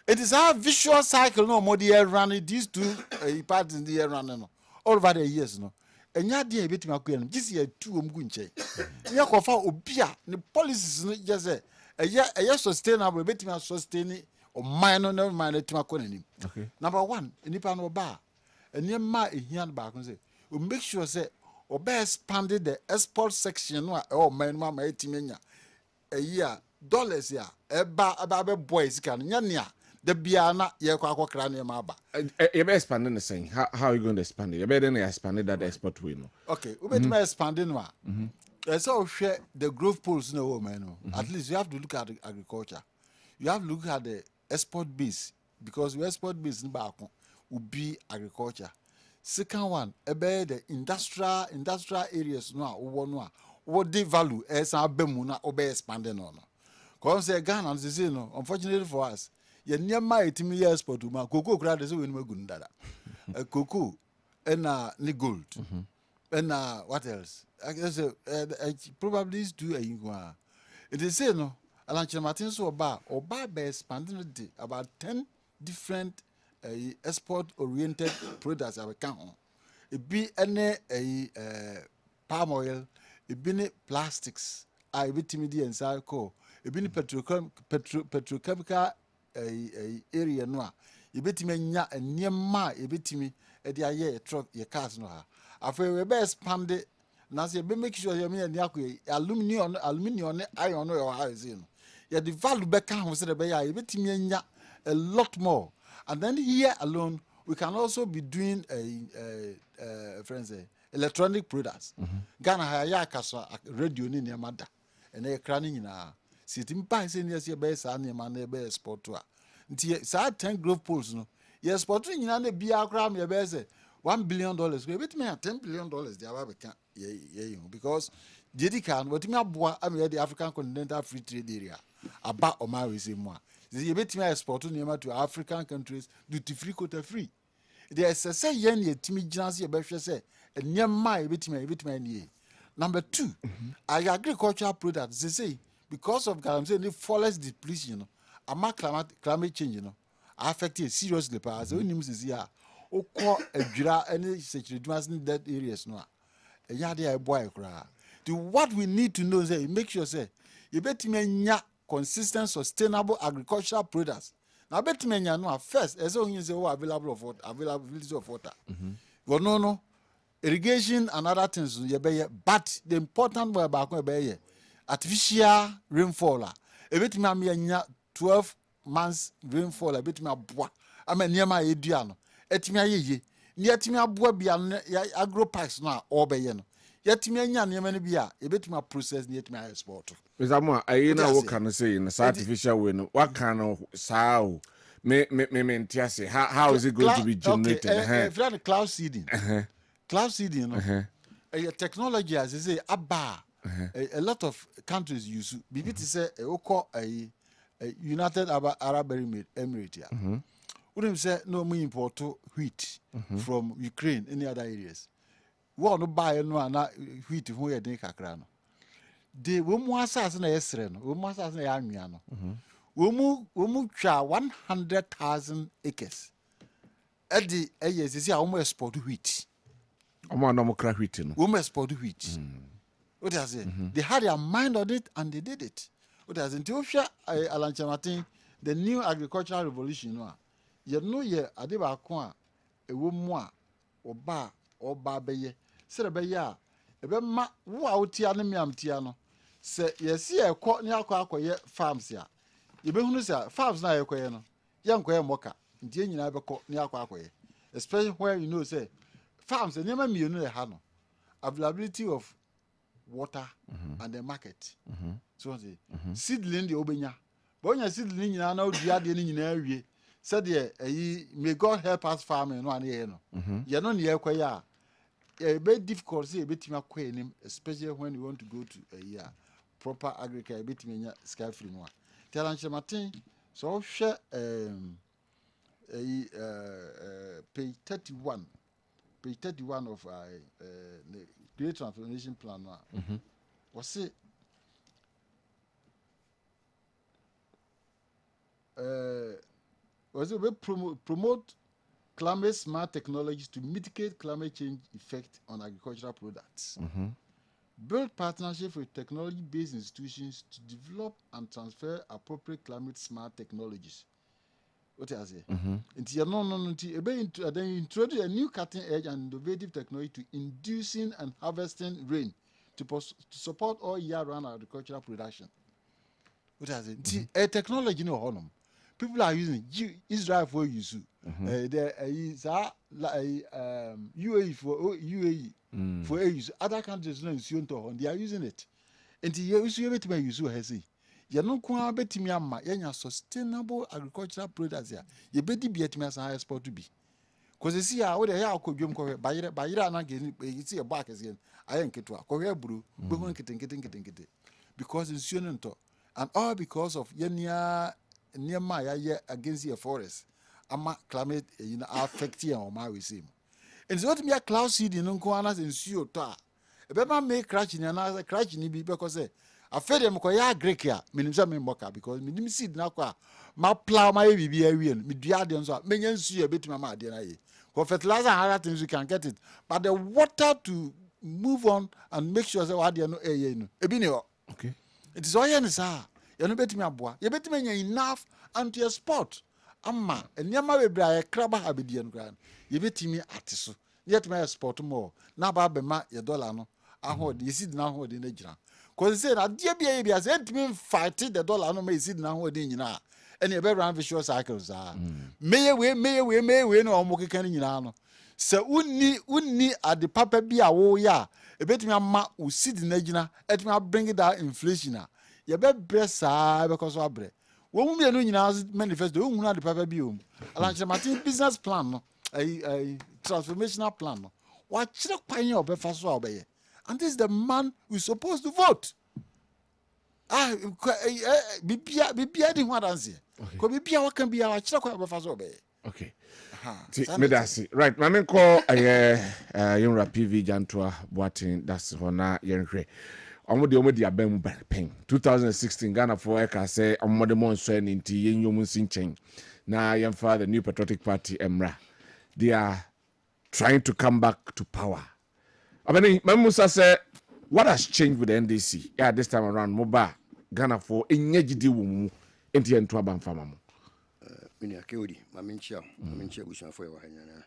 S6: It is our visual cycle no more the year running these two parts in the year running all over the years and ya dey bit ma kwem this year two omgu nche ya kofa obia the policies no just say a sustainable bit ma sustain o minor no minor tima konani.
S1: Okay.
S6: Number 1 enipa no ba enya ma ehian ba ko say o make sure say obe expanded the export section no man ma etimenya a year dollars ya eba boys can nya the biana ye kwa kra na ma ba
S1: you be expanding the saying how are you going to expand it? You better than expand that export way no.
S6: Okay, we better expanding no. So share the growth poles no man. At least you have to look at agriculture. You have to look at the export base because we export base in back will be agriculture. Second one, the industrial areas what they value as our bemuna obe expanding on. Because say Ghana say no, unfortunately for us, you near my team export to cocoa crowd is when we go cocoa and ni gold. And what else? I guess probably do a ingwa. It is say no, Alanche Martin so about be expanding about 10 different export-oriented products that we count on. It be any palm oil, it be plastics, it be timidi and cycle, it be petrochemical area no. It be timenya and near ma, it be timi, a truck, your cars no ha. After we be expand it. Now say be make sure you mean aluminium iron or house in. Yeah, the value back can say be ya betimi a lot more. And then here alone we can also be doing friends electronic products. Ghana haya kaso radio ni mada. And e craning na sitim pa say near be sa na ma na be export to. Nti sa 10 growth poles no. Yes, sport nyina na bia kra me be say $1 billion. We bet me $10 billion. They are because JD can what me aboa am the African continental free trade area about Omar say more. You bet me export to African countries duty free quota free. There is a say yen ye timi ginasi ye behwe say nyama ye bet me nie. Number 2, agricultural products they say because of the forest depletion, climate change, affected seriously. As we know, is here. Oko adwira any security in that areas no a yade boy kra. What we need to know is make sure say you betime nya consistent sustainable agricultural products. Now betime nya no first as only say availability of water. But no irrigation and other things you be, but the important one about be artificial rainfall. E betime am nya 12 months rainfall e betime aboa. Ama niam edua no etimi ayeye ni etimi aboa bia agro parks no a obeye no yetimi anya niam no bia ebetimi process ni etimi export
S1: Mr. Ayina wo kan say in artificial way no what kind of sao me ntiase how is it going to be generated?
S6: Okay, cloud seeding. Cloud seeding no a technology as they say aba a lot of countries use bibi to say a United Arab Emirates. We say no more import wheat from Ukraine, any other areas. We no buy no na wheat who ye den kakra no. De we mu asase na yesre no, we mu asase na ya anwea no. We mu twa 100,000 acres. Edi eye sisi a we export wheat.
S1: Omo no mo kra wheat no.
S6: We mu export wheat. What does it? They had their mind on it and they did it. What does it? Until Alanche Martin, the new agricultural revolution no. You know ye ade ba ko a ewo mu a oba beye sere be ya e be ma wo a otia ne miam tia no se ye si e ko ne akoye farms ya ye be hunu se farms na ye koye no ye nkoye moka ntie nyina be ko ne akoye especially where you know say farms ne ma mienu le ha no availability of water and the market so say seedling de obenya bo nya seedling nyina na odua de ne nyina awie said may God help us farming no ane no ye no ne ekoya a bit difficult say betima kwenim especially when you want to go to a year proper agriculture betima sky free no Talanche Martin so share page 31 of the Great Transformation Plan was it was it promote climate smart technologies to mitigate climate change effect on agricultural products. Build partnership with technology-based institutions to develop and transfer appropriate climate smart technologies. What I say? Then introduce a new cutting-edge and innovative technology to inducing and harvesting rain to support all year-round agricultural production. What I say? A technology no honor. People are using Israel for use. There is UAE for use. Other countries no use they are using it. And the use you bet me use has say. You no kwa betimi amma yenya sustainable agricultural products ya. You beti bi etimi as export to be. Cause you see how they are kodwom ko bayira na get you see a back again. Ayen ketwa. Ko we buru be ho nkete. Because it's nto. And all because of yenya nearby against the forest, ama climate affect here on my way. And so, me a cloud seeding no kuanas in Suota. A bema make crash in another crash in be because I fed them koya Greek here, minimum moka because me seed na kwa ma plow my baby area, me diadians so many see a bit my dear. For fertilizer and other things you can get it, but the water to move on and make sure that what you know, okay. It is all you say. You no betimi aboa you betimi nya enough anti export amma enyama bebre aye kraba abedie no gran you betimi ateso yet my export more. Now, Babema, your dollar no. I hold you see now holding the jam. Because they said, dear baby, as it mean fighting the dollar no may sit now holding you now. And you better run visual cycles are. May we, no more can you know. So, unni at the papa be a war ya. A bit me a ma who sit in the et me bring it down inflation. You better breast because of bread. When we are doing manifesto, we the papa be Martin business plan, no, a transformational plan. No. What should I pay your breakfast obey? And this is the man who's supposed to vote. Be adding what answer. Could be what can be our check breakfast obey.
S1: Okay. Medasi. Right. My main call Yonra PV Jantua Boatin, that's Hona Yenre. Omodi abem pen 2016 Ghana for Eka say omodemon so nti yenyom sinchen na yemfa the New Patriotic Party Emra. They are trying to come back to power. I mean, Mamusa say what has changed with the NDC? Yeah, this time around Moba Ghana for enyejidi wumu enti entu abamfama mo.
S7: Mini akewodi maminchia bushan for wa hanyana.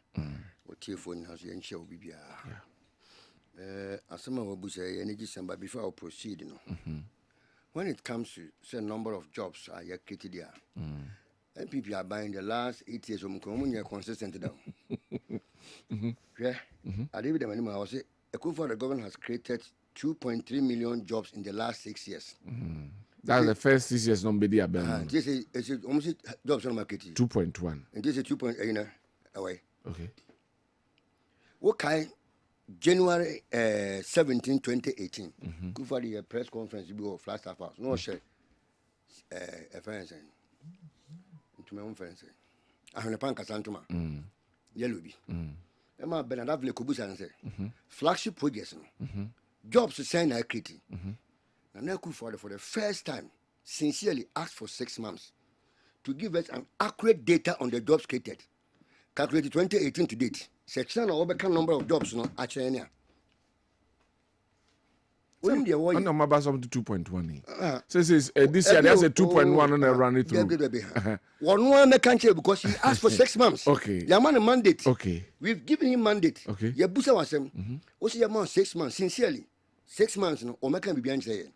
S7: O telephone has yenchia obibia. Asama wabusa energy samba before I proceed, when it comes to say number of jobs are created there, NPP are buying the last 8 years of Mukomunya consistent down. Yeah, I did them anymore. I was say the government has created 2.3 million jobs in the last 6 years.
S1: That's the first 6 years nobody abandoned.
S7: This is almost jobs on market
S1: 2.1.
S7: and this is 2.8 away.
S1: Okay.
S7: What kind? January 17, 2018. Go for the press conference before Flash Staff House. No share a friend to my own friends. I have a pan Casantuma. Yellow be. Emma Benadavle Kubusa and say flagship projects. Jobs to send a critic. And now for the first time sincerely asked for 6 months to give us an accurate data on the jobs created. Calculated 2018 to date. Section or overcome number of jobs no actually. When they were
S1: no mabas up to 2.1. So this year there's a 2.1 and run it through.
S7: One can't because he asked for 6 months.
S1: Okay.
S7: The man a mandate.
S1: Okay.
S7: We've given him mandate.
S1: Okay.
S7: Ya busa was what's your amount 6 months sincerely. 6 months no or can be behind say.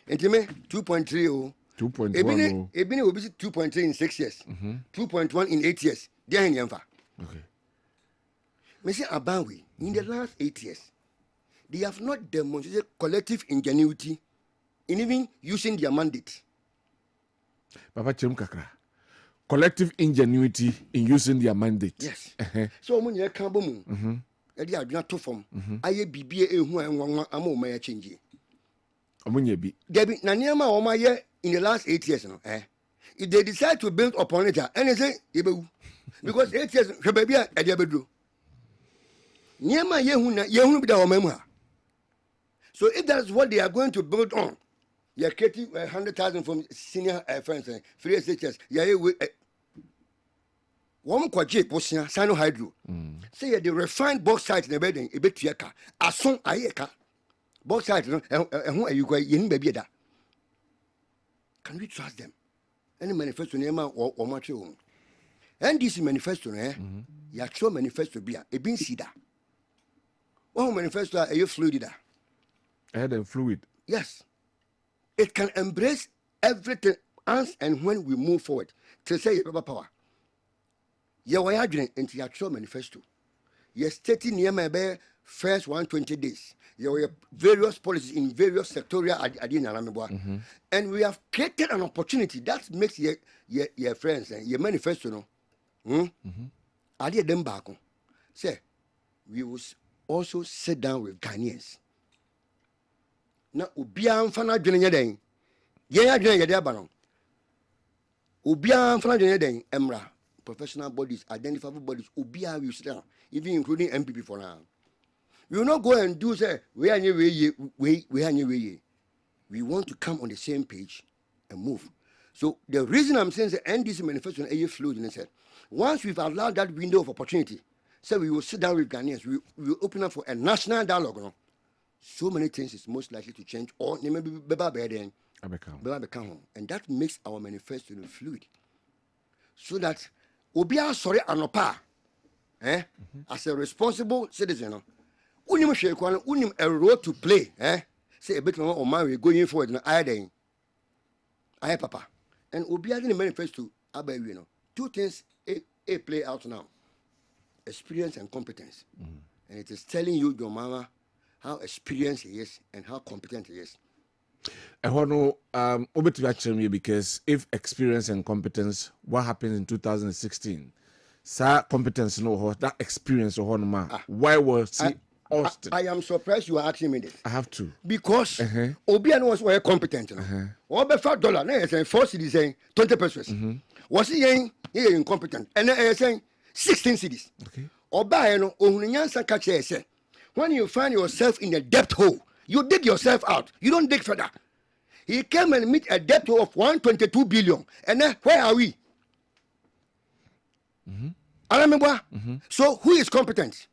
S7: And me 2.3 oh
S1: 2.1.
S7: Ebini will be 2.3 in 6 years. 2.1 in 8 years. There in Yamfa.
S1: Okay.
S7: Mr. Abawi, in the last 8 years, they have not demonstrated collective ingenuity in even using their mandate.
S1: Papa Chem Kakra. Collective ingenuity in using their mandate.
S7: Yes. So when you come boom, they are not too form. I be who and I'm change.
S1: Omunye bi.
S7: Debbie Nanyama or my year in the last 8 years, if they decide to build upon it, and they say, because 8 years, baby, at the bedroom. So if that's what they are going to build on, you're getting 100,000 from senior friends, 3 SHS. One kwaje posia sano hydro. Say the refined bauxite in the building, a bit yaka. As soon ayeka. Bauxite, who are you going in baby? Can we trust them? Any manifesto name or much own? And this manifesto, your true manifesto be a bin sida. One manifesto are you fluid?
S1: Head and fluid.
S7: Yes. It can embrace everything as and when we move forward. To say your power. You are arguing into your true manifesto. You're stating near my bare first 120 days. You have various policies in various sectorial and we have created an opportunity that makes your friends and your manifesto. I did them back. Say, we will also sit down with Ghanaians. Now, Ubian Fana Jenny, Yaya Jenny Baron. Ubian Fana Jenny, Emra, professional bodies, identifiable bodies, Ubia will sit down, even including NPP for now. We will not go and do say, we want to come on the same page and move. So the reason I'm saying the NDC manifesto is fluid and said, once we've allowed that window of opportunity, so we will sit down with Ghanaians, we will open up for a national dialogue. No? So many things is most likely to change, or maybe become home. And that makes our manifesto fluid. So that Obia sorry anopa, as a responsible citizen, unim share unim a role to play, say a bit more or man we going forward na I papa. And Obi in the manifesto about two things a play out now. Experience and competence. And it is telling you, your mama, how experienced he is and how competent he is.
S1: I want to actually me because if experience and competence, what happened in 2016? Sir, competence no that experience or why was he Austin?
S7: I am surprised you are asking me this.
S1: I have to.
S7: Because Obiano was very competent. Or be $5, now saying 4 cities saying 20 pesos. Was he incompetent? And then saying 16 cities.
S1: Okay.
S7: Obiano, Ohunyansa Kache say, when you find yourself in a debt hole, you dig yourself out. You don't dig further. He came and meet a debt hole of 122 billion. And then where are we? So who is competent?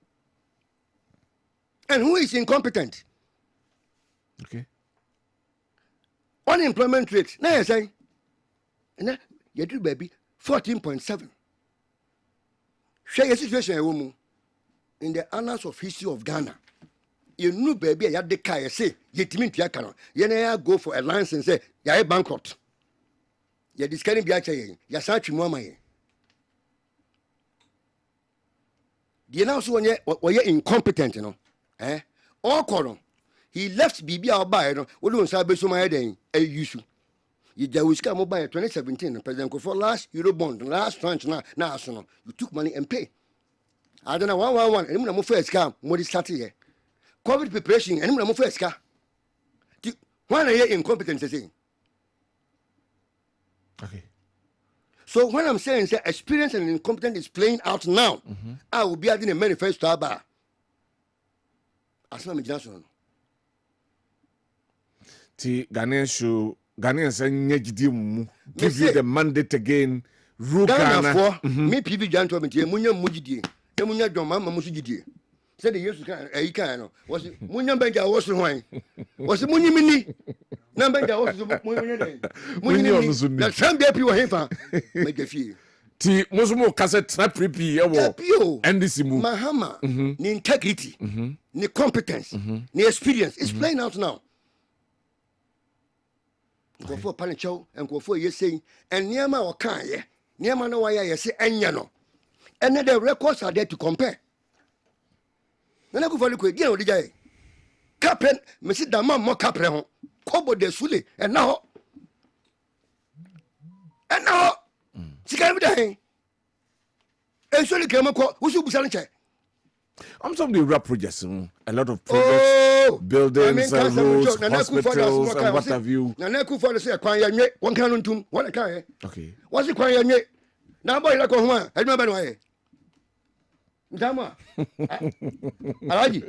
S7: And who is incompetent?
S1: Okay.
S7: Unemployment rate, now you're saying, and you do baby 14.7. Share your situation, woman, in the annals of history of Ghana. You know, baby, you had the car, you say, you mean Tiakano. You go for a license and say, you're bankrupt. You're discarding Biacha, you're such a woman. You know, so when you're incompetent, you know. All column. He left BB out by no. We don't say so my head a issue. You just come by 2017 President for last Eurobond, last tranche now so you took money and pay. I don't know 111 and I'm first come more start here. COVID preparation and I'm first car. One year incompetent saying.
S1: Okay.
S7: So when I'm saying say experience and incompetence is playing out now, I will be adding a manifesto about. Asma Johnson.
S1: Ti Ghanaians give you the mandate again. Rule Ghana.
S7: Me PV Johnson, Munya Mujidi, Munya Doma, Musidi. Said the years can was Munya Benja was wine. Was the Munya Mini? Number that was Munya. That some people here make a few.
S1: Ti Musmo cassette trap repeat and this move.
S7: Mahama, ni integrity, ni competence, ni experience. It's playing out now. Go for Panicho and go for you saying, and Niama or Kanye, Niama no why I say Enyano. And then the records are there to compare. Then I go for the quick, you know, the guy. Captain, Mr. Dama, more Capre, Kobo de Sule, and now. She can't be dying. And so the camera who should be selling check.
S1: I'm some of the rap projects, a lot of projects, buildings, roads, hospitals, and what have you.
S7: Naneku for the say, one cannon to one car.
S1: Okay.
S7: What's the quiet? Now, boy, like one, I don't know why. Dama, Alaji.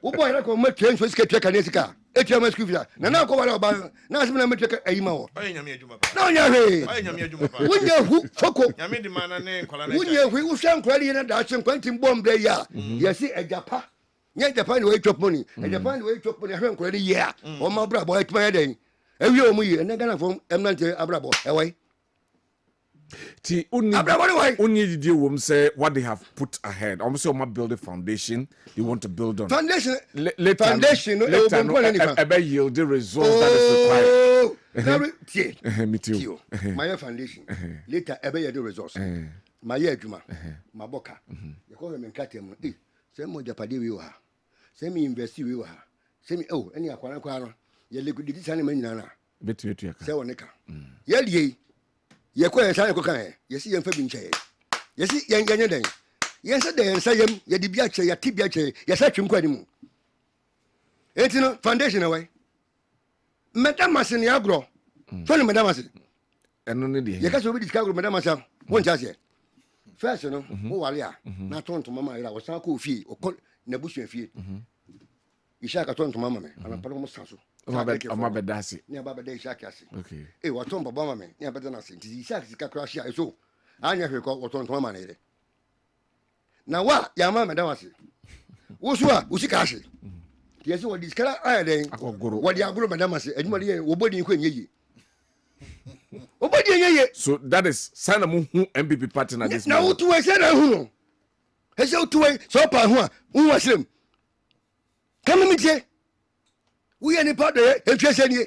S7: Who boy, like a much change was get a car. It's your muscular. Now, go about Nasman Metric a emo. No, when you're who, Foko,
S4: I made the man a name,
S7: when you're who sound credit in a Dutch and Quentin bomb there, you see a Japa. Yet the find way to money, and the find way to money, I haven't credit, yeah, or my brother, it's my day. Every year, and then I'm from Emnante Abrabo, away.
S1: Ti only did you say what they have put ahead. Almost my building foundation they want to build on.
S7: Foundation,
S1: foundation. I bet yield the results that is required. Me too.
S7: My foundation. Later, I bet the results. My Juma, my boka. You call them in Katem. Send more Japadi we were. Send me invest we were. Send me any aquana. You liquidity animal nana.
S1: Bet you.
S7: Say one neka. Ye. Ye kwa yesa ko kan ye si yemfa bi nche ye si yenye den ye se den sayem ye di bia che ye tibia che ye sa twim kwani mu etino foundation away medamase ne agro so ne medamase
S1: eno ne de
S7: ye ka so bi discover medamase won cha se first no wo wale a na tonto mama ira wo san ko fie o ko na busu fie isha ka tonto mama me ana pa mo sanso
S1: Oma bedasi.
S7: Ni ababa de Ishaki asi.
S1: Okay.
S7: Waton baba mama me. Ni abada na se. Ti Ishaki sika crash ya so. Anya hwe ko waton mama na ire. Na wa ya mama da wase. Wo so a usika ase. Ti ese wo diskara aya den. Wo di agoro madam ase. Adwuma de wo bodi ko enyeyi.
S1: So that is sign of MPP party na this.
S7: Now to say na hu. He say to so pa hu a hu wasem. Come me je. We any part there e twa se nie.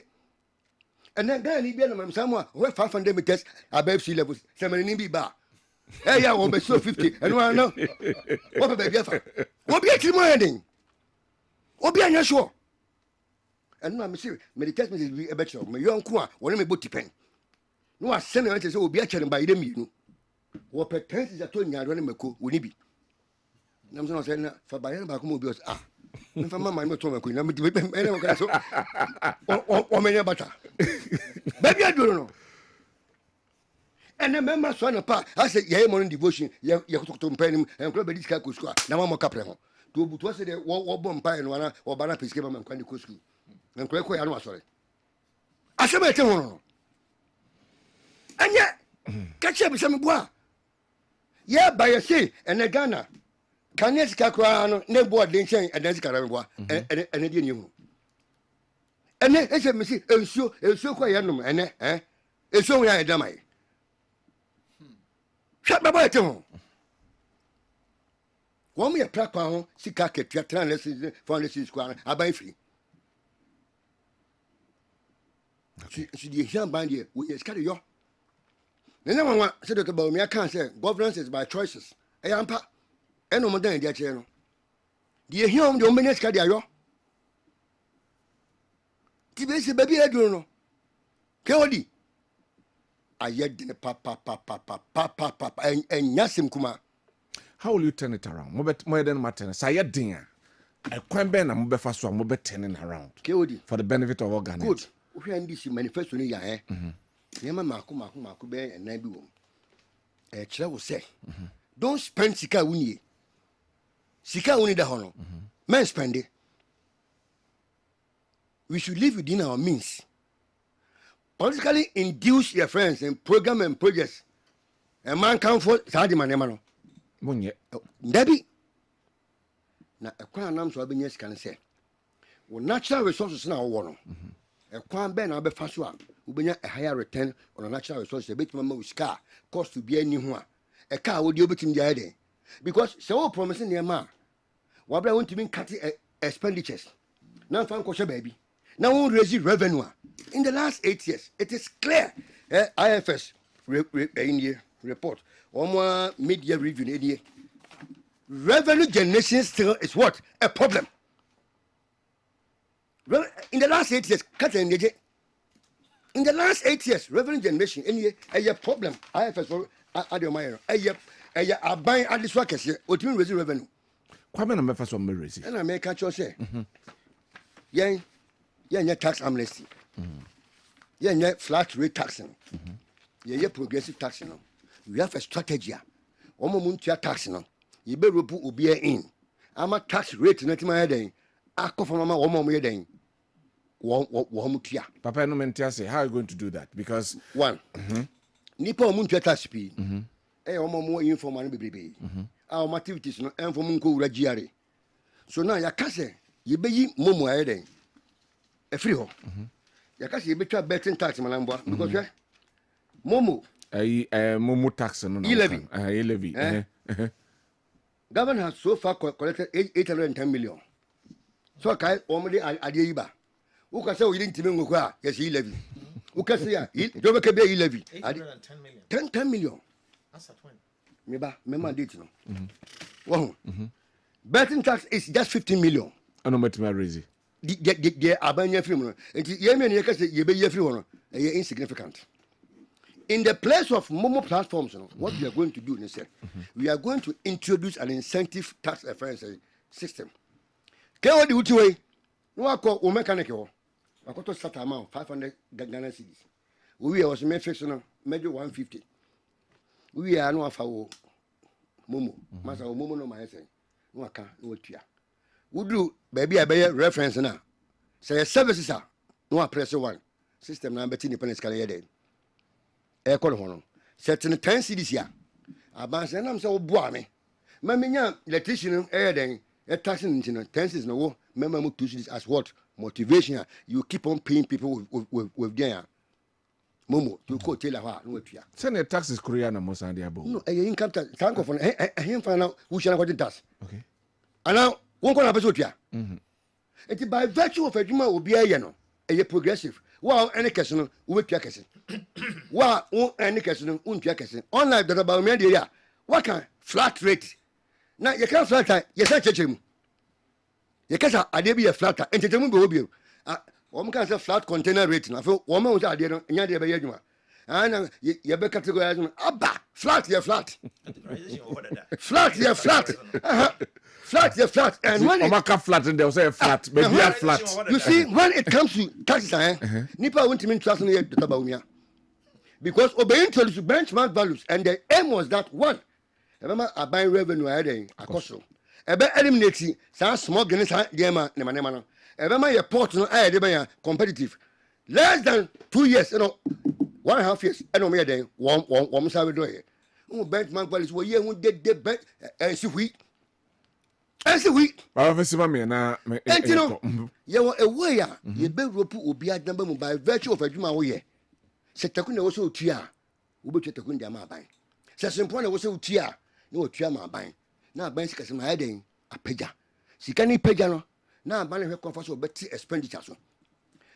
S7: And then guy ni bia na mam samu a we 500 meters above sea level. Se mani bi ba. Eh ya wo be so 50. And one no. What be bia fa. Wo bia ti mo ending. Wo bia nya sure. And no me see me test me be e be sure. Me yonko a wo me boti pen. No a send me say obi a chere ba ire mienu. Wo pretend is to nya do na mako woni bi. Nam so say na fa ba ire ba ko mo bi ah. Me fa mama me to mako na me di me na ko so. O me nya bata. Baby aduro no. And then member so na pa I say ye morning devotion ye to mpanim en kro be diska ko school na mama kapre ho. To butu say de wo bom pa no na wo bana peske ba man kwani ko school. En kro ko ya no asore. Aseme te ho no. Anya kache bi same boa ye ba ye say ene Ghana kanes kakra no ne boa den chen adansi kara boa ene die nimu ene ese me si ensuo kwa ye nom ene ensuo ya edamai hwa baba ete ho wo me prakwa ho sika ketua 300 400 kwa aban free si die hia ban die wo ye skare yo. Nene mama said to about me I can't say governance is by choices. I am pa eno mo dan dia che no. Die hiom de o menya sika dia yo. Ti be se baby edu no. Ke odi. Ayed ne pa enyasem kuma.
S1: How will you turn it around? Mo den matter say yedin a. E kwan ben na mo be fa so mo be turning around.
S7: Ke odi.
S1: For the benefit of all Ghanaians.
S7: Good. We and this manifesto ni ya Nema mako be ena bi wo. Kire wo say. Don't spend sika wuni. Sika wuni da hono. Men spend it. We should live within our means. Politically induce your friends in program and projects. A man can for sadi manema no.
S1: Monye.
S7: Ndabi. Na ekwa nam so abenye sika ne say. Wo natural resources na wo no. Ekwan be na be fa so a ubenya a higher return on a natural resource bit mama uska cost to be any ho a e ka wo de obetim dia den because se wo promise ne ma wa bra won't mean cut expenditures na fan ko she baby na won raise revenue in the last 8 years it is clear IFS report or media review revenue generation still is what a problem in the last 8 years cut in the last 8 years, revenue generation, a problem. IFS for Adiomayer, a buying at this work, what you raise revenue.
S1: Kwabena me first one raise.
S7: And I make a choice. Yeah, tax amnesty. Yeah, flat rate taxing. Yeah, progressive taxing. We have a strategy. Omomuntia taxing. You better put Ubia in. I'm a tax rate, not my heading. I come from my woman wedding.
S1: Papa no mentia say how are you going to do that because
S7: one nipa omuntu tax pi omo informal no bebrebe our activities no inform nko wura giare so now ya kase ye beyi momo ayeden e free ho ya kase ye betwa betting tax manambwa because momo
S1: momo tax no levy
S7: government has so far collected 810 million so kai omode ade yiba uka say we didn't even go yes he levy uka say ya do make be levy
S4: 810 million
S7: 10 million
S4: that's a 20
S7: me mandate no wow betting tax is just 15 million
S1: no matter raise
S7: the abanya free no enti ye me ne say ye be ye free no insignificant in the place of momo platforms no what we are going to do is we are going to introduce an incentive tax reference system ke odi uti we no akọ o mechanic ho akoto start amount 500 Ghana cedis we was me fix no measure 150 we are no afa wo momo masa wo momo no ma yesen no aka no atua wudu baby abeye reference na say services are no press one system na beti ni panis kala yede e ko ho no certain 10 cedis ya abanse nam say wo boa me ma menya electrician e yeden e taxing 10 cedis no wo remember mo to this as what motivation you keep on paying people with them momo to ko tela ha no atua
S1: send the taxes korea na mosande abo
S7: no income tax thank for him final who shall what tax
S1: okay
S7: ana won ko na pese otua it by virtue of adwuma obi aye no progressive wa any kese no wo tua kese wa any kese no untua kese online that about me dey ya what can flat rate na you can flat rate you say chechemu you can say ade bi flat rate chechemu be obi wɔn kan sɛ flat container rate na afei wɔn mo sɛ adeɛ no nya deɛ bɛyɛ adwuma ana yɛ bɛ categorize no aba flat yɛ flat flat yɛ flat flat yɛ flat and when
S1: omaka flat and they say flat maybe a flat
S7: you see when it comes to taxes nipa won't mean trust no yɛ data baumia because obey introduce benchmark values and the aim was that one remember aban revenue ayɛ akoso ebe eliminate saa small gains deɛ ma nema no Every your port no air de competitive. Less than 2 years, 1.5 years. I know me day. One side do it. Benchmark values were here when they bet and see we. And see we.
S1: Obviously, me na me.
S7: And you know, you were aware. You be rope obi number by virtue of a juma way. Se takuna wo so tua. Wo be takun dia ma ban. Se simple na wo so tua. No tua ma ban. Na ban sika se ma den apeja. Sika ni peja no. Now, man, we confess about better expenditure. So,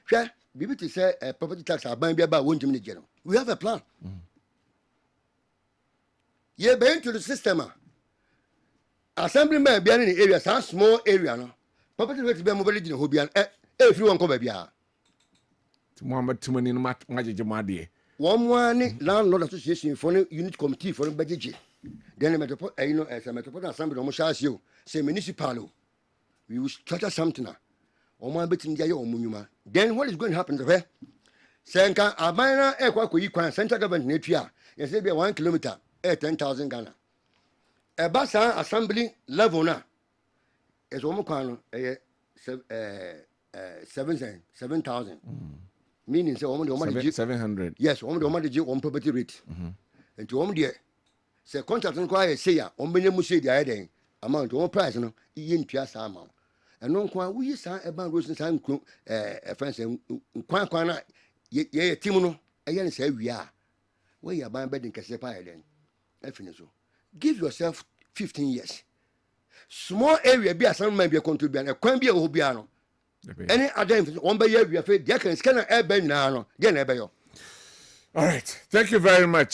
S7: share, be to say property tax are buying about 1 million general. We have a plan. You're going to the system. Assembly may be in the area, some small area. No, property rate be mobility in Hobian. If you want to come here,
S1: Muhammad too many magic.
S7: One landlord association for a unit committee for a budget. Then a metropolitan, as a metropolitan assembly, almost as you say municipal. We will structure something. Then what is going to happen to her? Senka Abana Equa central government Netria, yes, maybe 1 kilometer, 10,000 Ghana. A Bassa assembly level now is almost 7,000. Meaning, so almost
S1: 700.
S7: Yes, almost one property rate. And to home dear, say contract inquiry say, on Benamusi the idea amount of price, no, in Piazza amount. And no one we saw about Rosen San friends and Quana ye Timono, again say we are. Where you are buying bed in Casepa then. Definitely. Give yourself 15 years. Small area be a some may be a contributor, a quambia obiano. Any other one by year we are afraid, Jack and Scanner air bend now, then ebayo.
S1: All right. Thank you very much.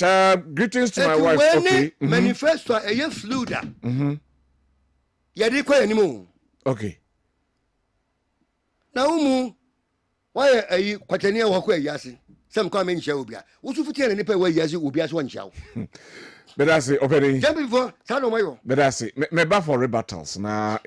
S1: Greetings to my wife. Okay.
S7: Manifesto a year flew that. Yeah, they quite anymore.
S1: Okay.
S7: Now, why are you quaternier walk away, Yassi? Some comment shall be. What's for 10 and pay Yassi will be as one shall.
S1: But that's it. Opening.
S7: Jump before Sano.
S1: But that's it. Me back for rebuttals. Now,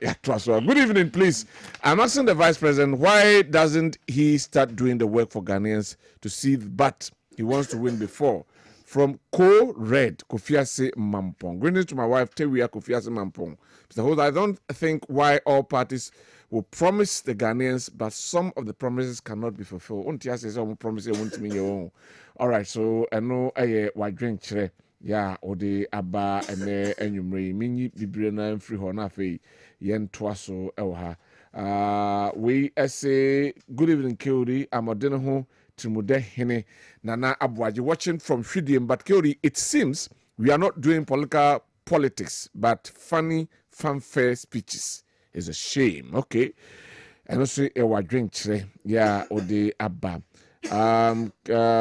S1: good evening, please. I'm asking the Vice President, why doesn't he start doing the work for Ghanaians to see but he wants to win before? From Co-Red, Kofiase Mampong. Greetings to my wife, Tewia Kofiase Mampong. Mr. Host, I don't think why all parties will promise the Ghanaians, but some of the promises cannot be fulfilled. Untia says, "I promise you won't mean your own." All right, so I know I drink chere. Yeah, or the aba and enyumre mini bibrena and free hona fe yen twaso elha. We say good evening, Kyori. I'm a dinner home. Trimude Hene Nana Abuaji watching from Fidium, but Kyori, it seems we are not doing politics, but funny fanfare speeches. It's a shame, okay? And also a drink, yeah, or the Abba.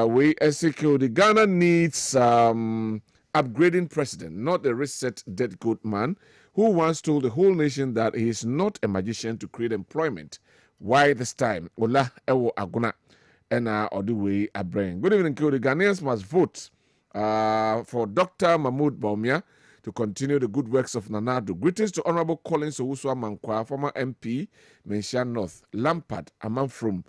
S1: We execute the Ghana needs upgrading president, not a reset dead good man who once told the whole nation that he is not a magician to create employment. Why this time? Ola Ewo Aguna. And or the way I bring. Good evening, Kyori. Ghanaians must vote for Dr. Mahmoud Baumia to continue the good works of Nanado. Greetings to Honorable Collins Owusu Dankwa, former MP, Mensha North, Lampard, Amanfrom,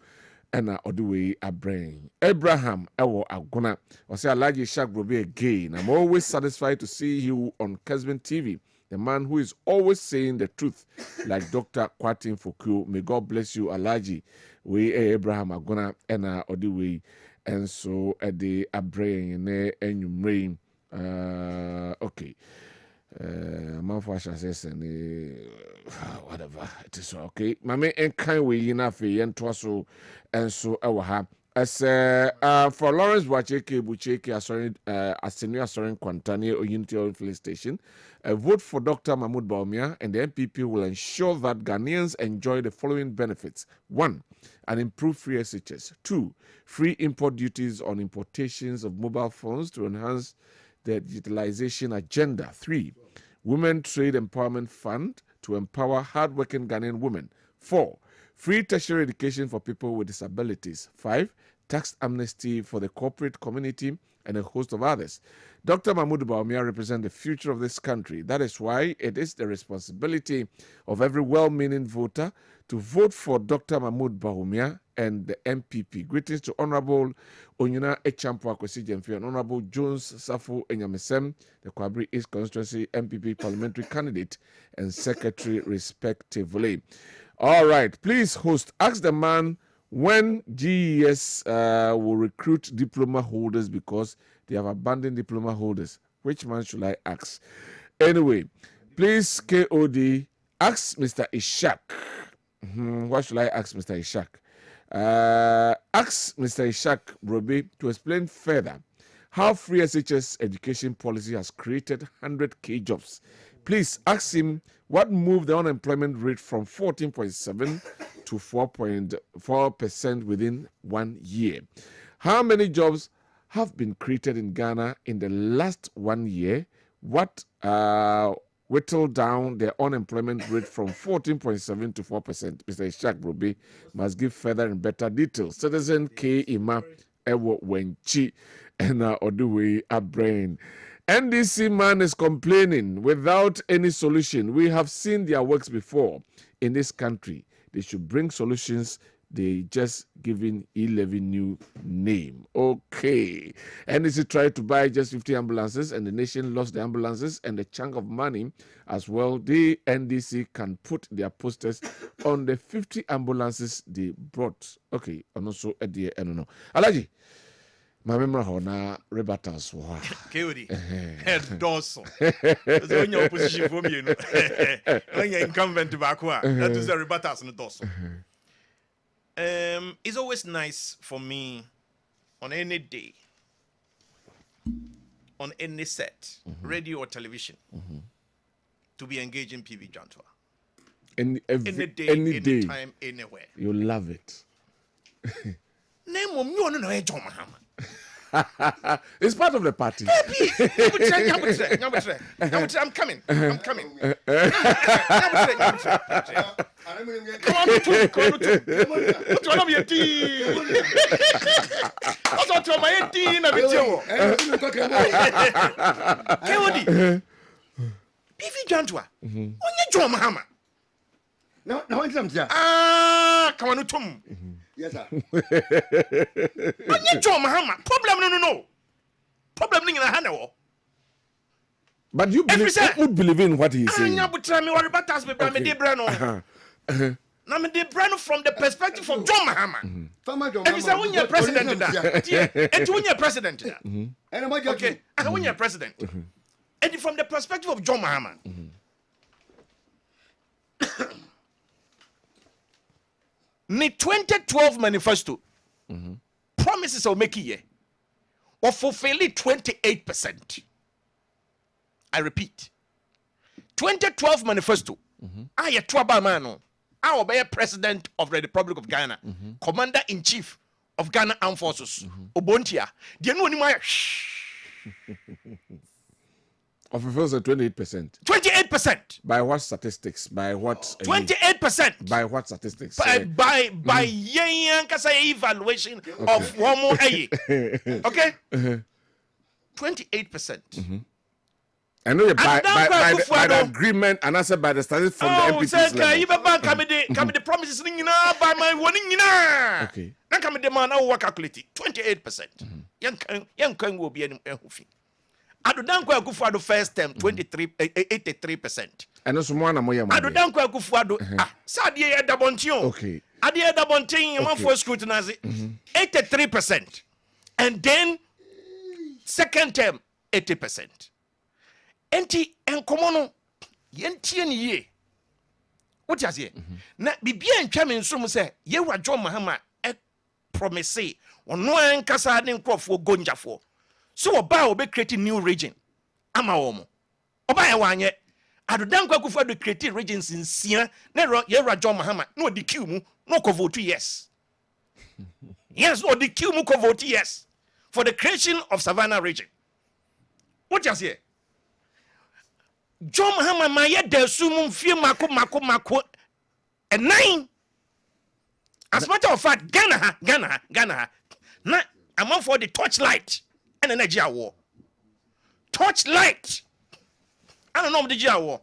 S1: and or the way I bring. Abraham Ewo Aguna. I say Alaji Shak will be again. I'm always satisfied to see you on Kessben TV. The man who is always saying the truth, like Dr. Kwatin Fokyo. May God bless you, Alaji. We Abraham Agona and Odiwe, and so at the Abrain and you rain. Okay. Manfasha says, and whatever it is okay. Mamma and kind way enough, and twasso, and so our As for Lawrence Wacheke Bucheke Asenu Asorin Kwantani or Unity Oil Filling Station, a vote for Dr. Mahmoud Bawumia and the NPP will ensure that Ghanaians enjoy the following benefits. 1. An improved free SHS. 2. Free import duties on importations of mobile phones to enhance the digitalization agenda. 3. Women Trade Empowerment Fund to empower hardworking Ghanaian women. 4. Free tertiary education for people with disabilities. 5. Tax amnesty for the corporate community and a host of others. Dr. Mahmoud Bawumia represents the future of this country. That is why it is the responsibility of every well-meaning voter to vote for Dr. Mahmoud Bawumia and the NPP. Greetings to Honorable Onyuna Echampo Akwesi Jemfi and Honorable Jones Safo Enyamesem, the Kwabri East Constituency NPP parliamentary candidate and secretary respectively. All right, please host. Ask the man when GES will recruit diploma holders because they have abandoned diploma holders. Which man should I ask? Anyway, please KOD, ask Mr. Ishak. What should I ask Mr. Ishak? Ask Mr. Ishak Brobe to explain further how free SHS education policy has created 100k jobs. Please ask him what moved the unemployment rate from 14.7 to 4.4% within 1 year. How many jobs have been created in Ghana in the last 1 year? What whittled down the unemployment rate from 14.7 to 4%? Mr. Ishak Brobe must give further and better details. Citizen K. Ima Ewo Wenchi and Oduwe Abrain. NDC man is complaining without any solution. We have seen their works before in this country. They should bring solutions. They just giving 11 new name. Okay. NDC tried to buy just 50 ambulances and the nation lost the ambulances and a chunk of money as well. The NDC can put their posters on the 50 ambulances they brought. Okay. And also at the end, no. Alaji. My memory na rebatters wa.
S4: Keodi. Head dorsal. So when your opposition for me, when you're incumbent back, that is the rebatters and the dorsal. It's always nice for me on any day, on any set, radio or television, to be engaging PV Jantwa. Any day, anytime, anywhere.
S1: You love it.
S4: Name of you no John Mahama.
S1: It's part of the party.
S4: I'm coming. Come on, what's one of your tea? What's on my tea? Kewodi. PV Jantwa. Onye John Mahama.
S7: Now, sir.
S4: Come on, Tom.
S7: Yes, sir.
S4: Onye John Mahama. Problem no. Problem in the hand.
S1: But you believe in what he is saying.
S4: Now, from the perspective of John Mahama. And he said, when you're president, and when you're president, okay, and when you're president, and from the perspective of John Mahama. The 2012 manifesto promises of make year or fulfilling 28%. I repeat, 2012 manifesto. I a Twaba Mano. I will be a president of the Republic of Ghana, commander in chief of Ghana Armed Forces. Obontia. Do you know any
S1: Of fulfills 28%.
S4: 28%.
S1: By what statistics? By what?
S4: 28%.
S1: By what statistics?
S4: By evaluation of one more okay? 28%.
S1: I know by the agreement and also by the statistics from the NPP.
S4: The promises by my warning. Okay. Now come the man I work calculate 28%. Young Kang will be an Dankwa Akufo-Addo first term 83%.
S1: And also more na moya.
S4: Dankwa Akufo-Addo sadie ya dabontion.
S1: Okay.
S4: Adie dabontion man for scrutinize 83%. And then second term 80%. Enti enkomono yentie ni ye. What you say? Na bibia ntwa me nso mu say ye John Mahama promise ono ankasa ne nkrofo gonjafo so oba obe create new region ama womo oba ye wanye adodankwa kufa do create regions nsia na yera John Mahama no di queue mu no ko vote yes yes no di queue mu ko vote yes for the creation of Savannah region. What you say? John Mahama ma ye da sumum fie mako and 9. As a matter of fact, Ghana. Na among for the torchlight and energy war. Torchlight. I don't know the G war.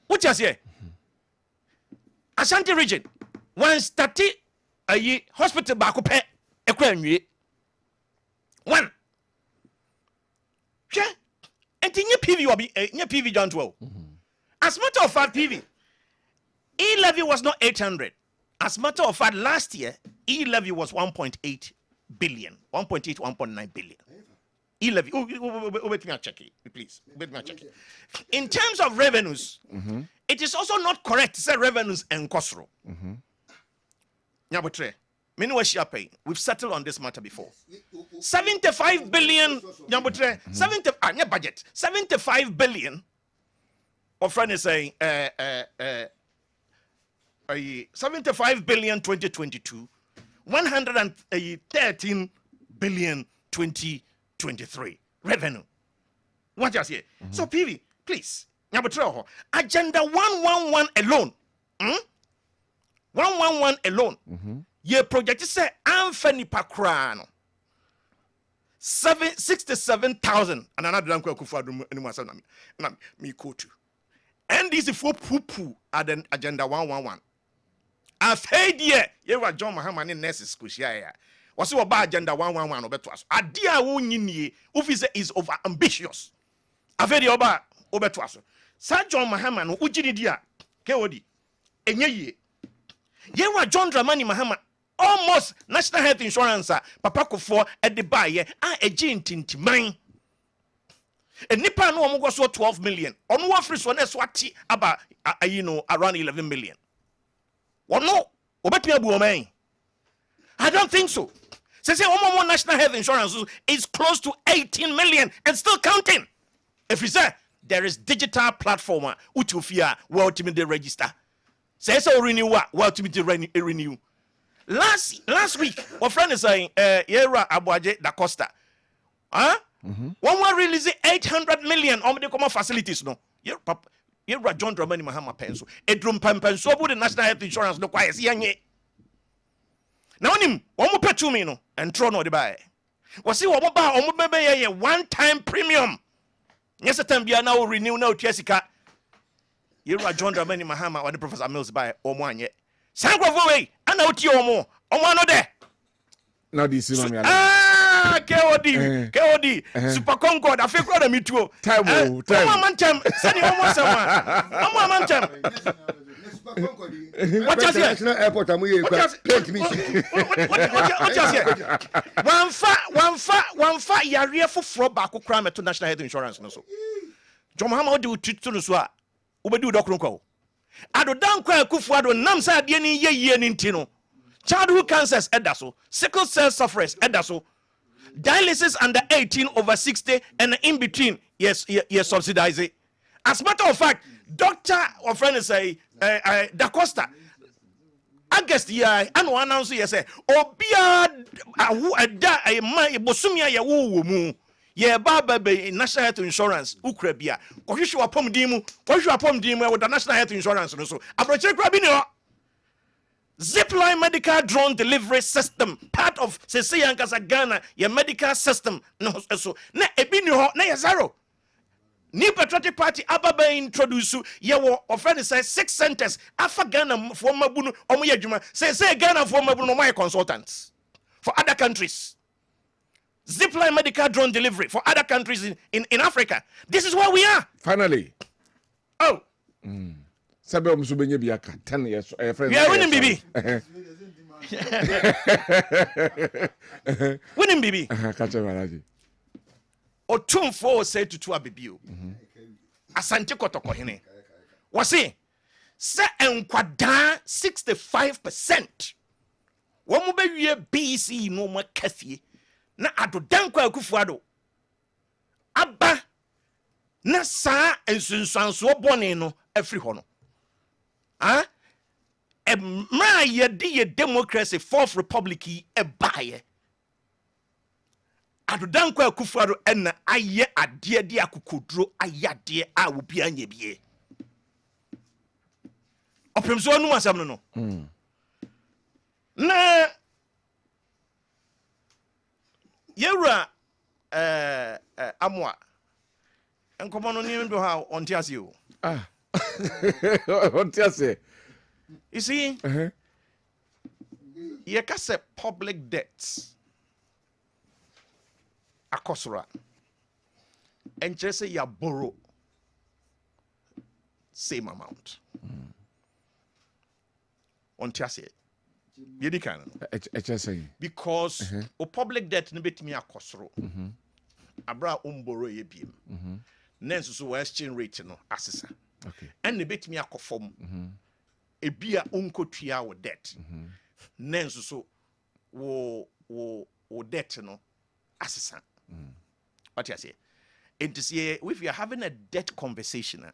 S4: What you say? Ashanti region. One started a hospital back up a one. Yeah. And the PV will be PV John 12. As a matter of fact, PV. E-levy was not 800. As a matter of fact, last year, E-levy was 1.8 billion. 1.8, 1.9 billion. E-levy. Wait me a check it, please. Wait me a check it. In terms of revenues, it is also not correct to say revenues and Kosro. Nyabotre. We've settled on this matter before. 75 billion. Nyabotre. 75 billion. Our friend is saying 75 billion 2022, 113 billion 2023 revenue. What you say? So PV, please, agenda 111 alone. 111 alone. Ye project say Anthony Pakrano 67,000 and another Dankwa Kufadu anyone me quote you. And this is for poo at the agenda 111. I've heard ye were John Mahama in nurses kushia. Was you about agenda 111 or better? A dear wunye officer is over ambitious. I've heard you about Obertwaso. Sir John Mahama no ujini dia KOD. Enye ye were John Dramani Mahama almost national health insurance papa kofo at the buy a gene tintiman. And Nipa no omo so 12 million. On one free one swati about around 11 million. Well, no, I don't think so. Say Omo national health insurance is close to 18 million and still counting. If you say there is digital platform which you fear will ultimately register. Say so renew will ultimately renew. Last week, our friend is saying Yera Abuaje da Costa. Huh? One more release 800 million on the common facilities. No, you're John Dramani Mahama pencil. A drum pampan so the national health insurance no quiet. Now, one more pet to me no and throw no the buy. Was see what a one-time premium. Yes, a time we are now renew now, Jessica. You're John Dramani Mahama or the Professor Mills by Omo yet. Sango away, and out your more. Omo there.
S1: Now this is
S4: KOD, Super Concord, I feel proud of me too. Time. Send you almost what you say?
S7: Airport, I'm here. Paint me.
S4: What you say? One fa yare for fraud back crime to national health insurance. No so. John Mahama do to so. Ubedu dokronko. Ado dankwa kufuado namsa de ni ye nintino. Childhood cancers edaso, sickle cell sufferers edaso. Dialysis under 18 over 60 and in between, yes, subsidize it. As a matter of fact, doctor or friend say Da Costa. August year, and one announce yes, Obia Bosumia Yawu mu. Ye baba be national health insurance, Ukrebia. Kohishu upon dimu with the national health insurance. So, Abroche Krabino. Zipline medical drone delivery system, part of Sesiyankasa Ghana, your medical system. No, so na ebini na zero. New Patriotic Party Ababa introduce you offend say 6 centers. Afa Ghana for Mabunu Omoya Juma. Say Ghana for Mabunu my consultants for other countries. Zipline medical drone delivery for other countries in Africa. This is where we are.
S1: Finally.
S4: Oh.
S1: Sabe omusubenye biaka 10 years.
S4: We are winning, BB. Winning, BB.
S1: Kacha Maraji.
S4: Otumfo said to Abibio. Asante kotoko hene. Wasi. Se enkwada 65%. wo mo be wie BC no mo kafie na ado Dankwa Akufo-Addo aba na saa ensunsuanso bone no afri ho no ma ye di democracy fourth republic e baye ado Dankwa Akufo-Addo na aye ade de akokoduro ayade a wo bia nya bie opemso no asam no na yewra amwa enkomo no ni ndo ha onti ase o
S1: onti ase
S4: you see ye ka say public debts akosora enche say ya borrow same amount onti ase yedi kan because o public debt no betimi akosoro abra borrow ye biem nenso so exchange rate no asesa
S1: okay
S4: and betimi akofom ebia onkotua wo debt nenso so wo debt no asesa what you say and say if you are having a debt conversation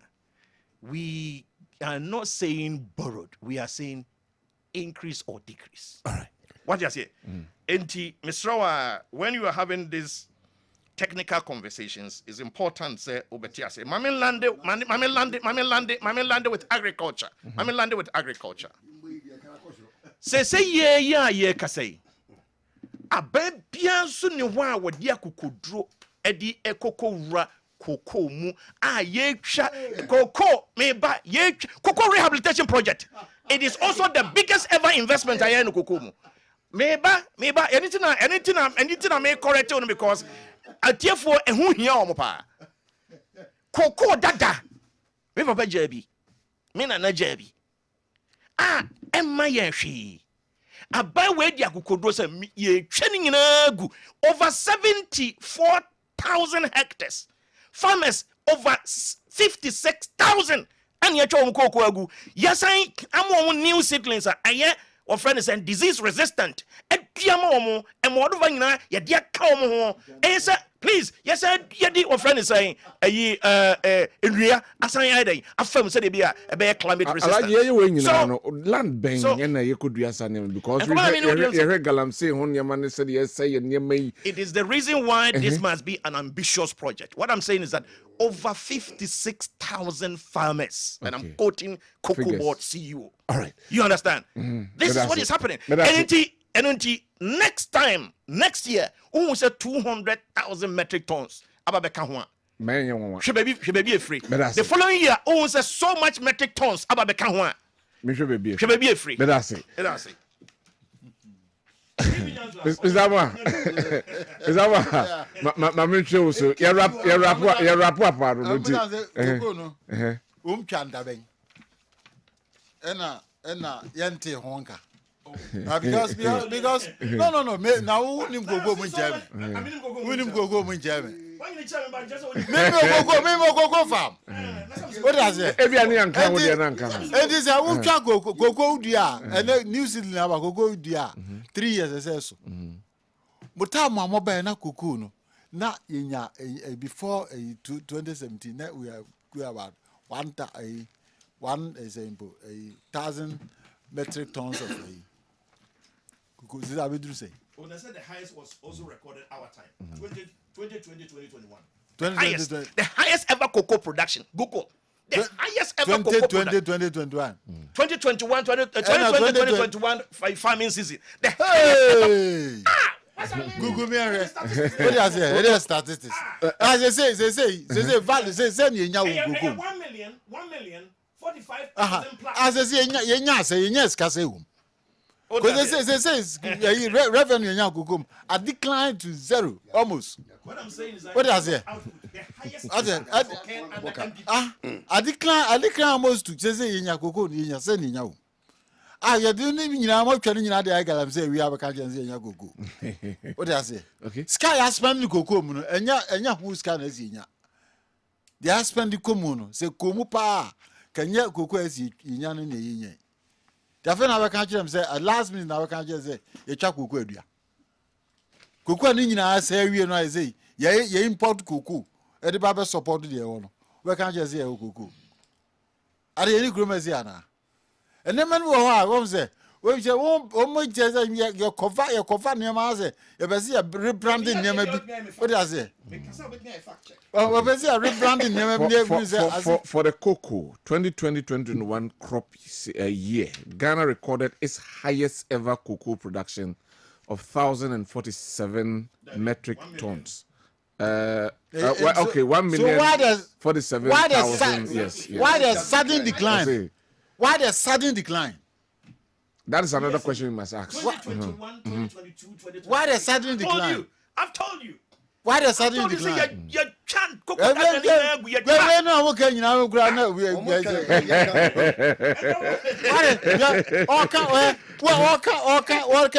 S4: we are not saying borrowed, we are saying increase or decrease.
S1: All right.
S4: What you say? Enti Mr. When you are having these technical conversations, it's important say obetia say mame lande with agriculture. Mame lande with agriculture. Say ye ka say. Ababia so ne ho a wodi akokoduro edi ekokowura koko mu ye twa koko meba ye koko rehabilitation project. It is also the biggest ever investment I in koko mu. Meba anything me correct on because atiefo ehu hia o mo pa. Koko dada. Me papa jabi. Me na jabi. Emma ye hwi. Abai we di akokodro say ye twani nyina gu over 74,000 hectares. Farmers over 56,000 and ye chom koko agu. Yes I am new seedlings aye or friend is disease resistant. Ediama omo e modo nyina ye dia ka omo ho. Please, yes, ye di or friend is saying enria asan ya dey afam say dey be a climate resistant.
S1: So land ben na ye could do asan because we galam say hon yama said yes say
S4: it is the reason why this must be an ambitious project. What I'm saying is that over 56,000 farmers, and I'm quoting Cocoa Board CEO.
S1: All right.
S4: You understand? This is what is happening. And next year, we say 200,000 metric tons. Ababeka hwa. She baby free. The following year, we say so much metric tons. Ababeka hwa. She baby free.
S1: That's it. Is that my mention so you rap
S6: yente honka. Because no me now unim gogo mun jam. Unim gogo mun jam. Me go farm. What does it?
S1: Ebiani anka wo de na anka.
S6: It is a utwa gogo dua and New Zealand aba gogo dua 3 years so. Muta mama ba na kuku no. Na yenya before 2017 na we are about 1,000 metric tons of because this abedru say.
S4: When I said the highest was also recorded our time. 2021. The highest ever cocoa production. Google. The highest ever cocoa production.
S6: 2021.
S4: 2021 farming season. The
S6: highest Google me what does it is statistics. As they say value say nyanya Google. 1,045,000 plus. As they say yenya say yes kase wo. Because they say revenue nyanya Google a decline to zero almost.
S4: What I'm saying is that
S6: what does it?
S4: The highest
S6: a decline almost to say yenya Google yenya say nyanya wo. You do not mean I'm not telling you that I got say we have a country and go. What does it?
S1: Okay.
S6: Sky has spent the cocoa and ya who's can as in ya. They have spent the communo, say Komupa, can ya cocoa as in yan in The friend I can't them say at last minute now can't just say a chap cocoa. Cocoa Nina say we know I say, ye import cocoa. Eddie Baba supported the owner. We can't just say cocoa. Are there any grummaziana? And then man won't say, well, you won't just your cover near Maze, if I see a rebranding near me. What does it? Well, if I see a rebranding near me,
S1: for the cocoa 2020-2021 crop year, Ghana recorded its highest ever cocoa production of 1,047 metric tons. Okay, 1 million.
S6: So why does
S1: 47,000? Yes.
S6: Why the sudden decline? Why the sudden decline?
S1: That is another question we must ask.
S8: 2021, 2022, 2023.
S6: Why the sudden decline?
S8: I've told you.
S6: Why the sudden decline?
S8: You can't cook
S6: We know what can you know? What kind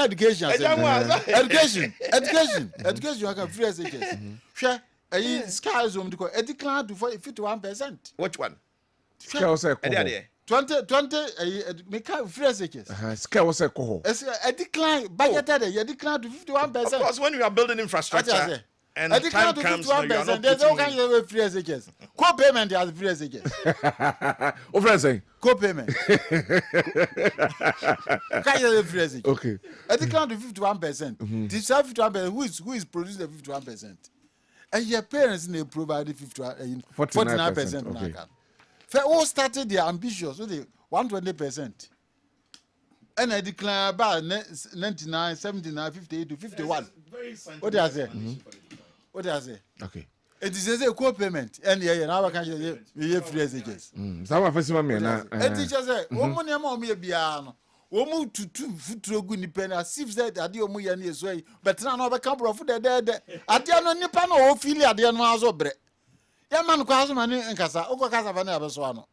S6: education? Education. I can free education. Share a sky zoom to a decline to 51%.
S4: Which one?
S1: Scale say
S6: 20 make free education.
S1: Scale say coho.
S6: A decline budgeted a decline to 51%.
S4: Of course, when you are building infrastructure and
S6: a
S4: time
S6: decline
S4: comes,
S6: to
S4: you are
S6: 51%.
S4: not
S6: There's no
S4: putting
S6: kind of free education. Co-payment has free education.
S1: Oh, friend saying
S6: Co-payment. Free education.
S1: okay.
S6: A decline to 51%. This 51%. Who is producing the 51%? And your parents they provide 49%.
S1: Okay.
S6: For all started they are ambitious, so they 120%. And I decline about 99, 79, 58 to 51. What do I say? What do I say?
S1: Okay.
S6: It is a co-payment. And now I can say free education.
S1: Some of us na.
S6: And teacher say, "Woman, your mom be piano. Woman to two good independent. Sif said, "I do my any way, but now I can't profit the dead. I don't know Nipan or Ophelia, the animals of bread. Young man calls money and Casa, Oka Casa Vanabaswano.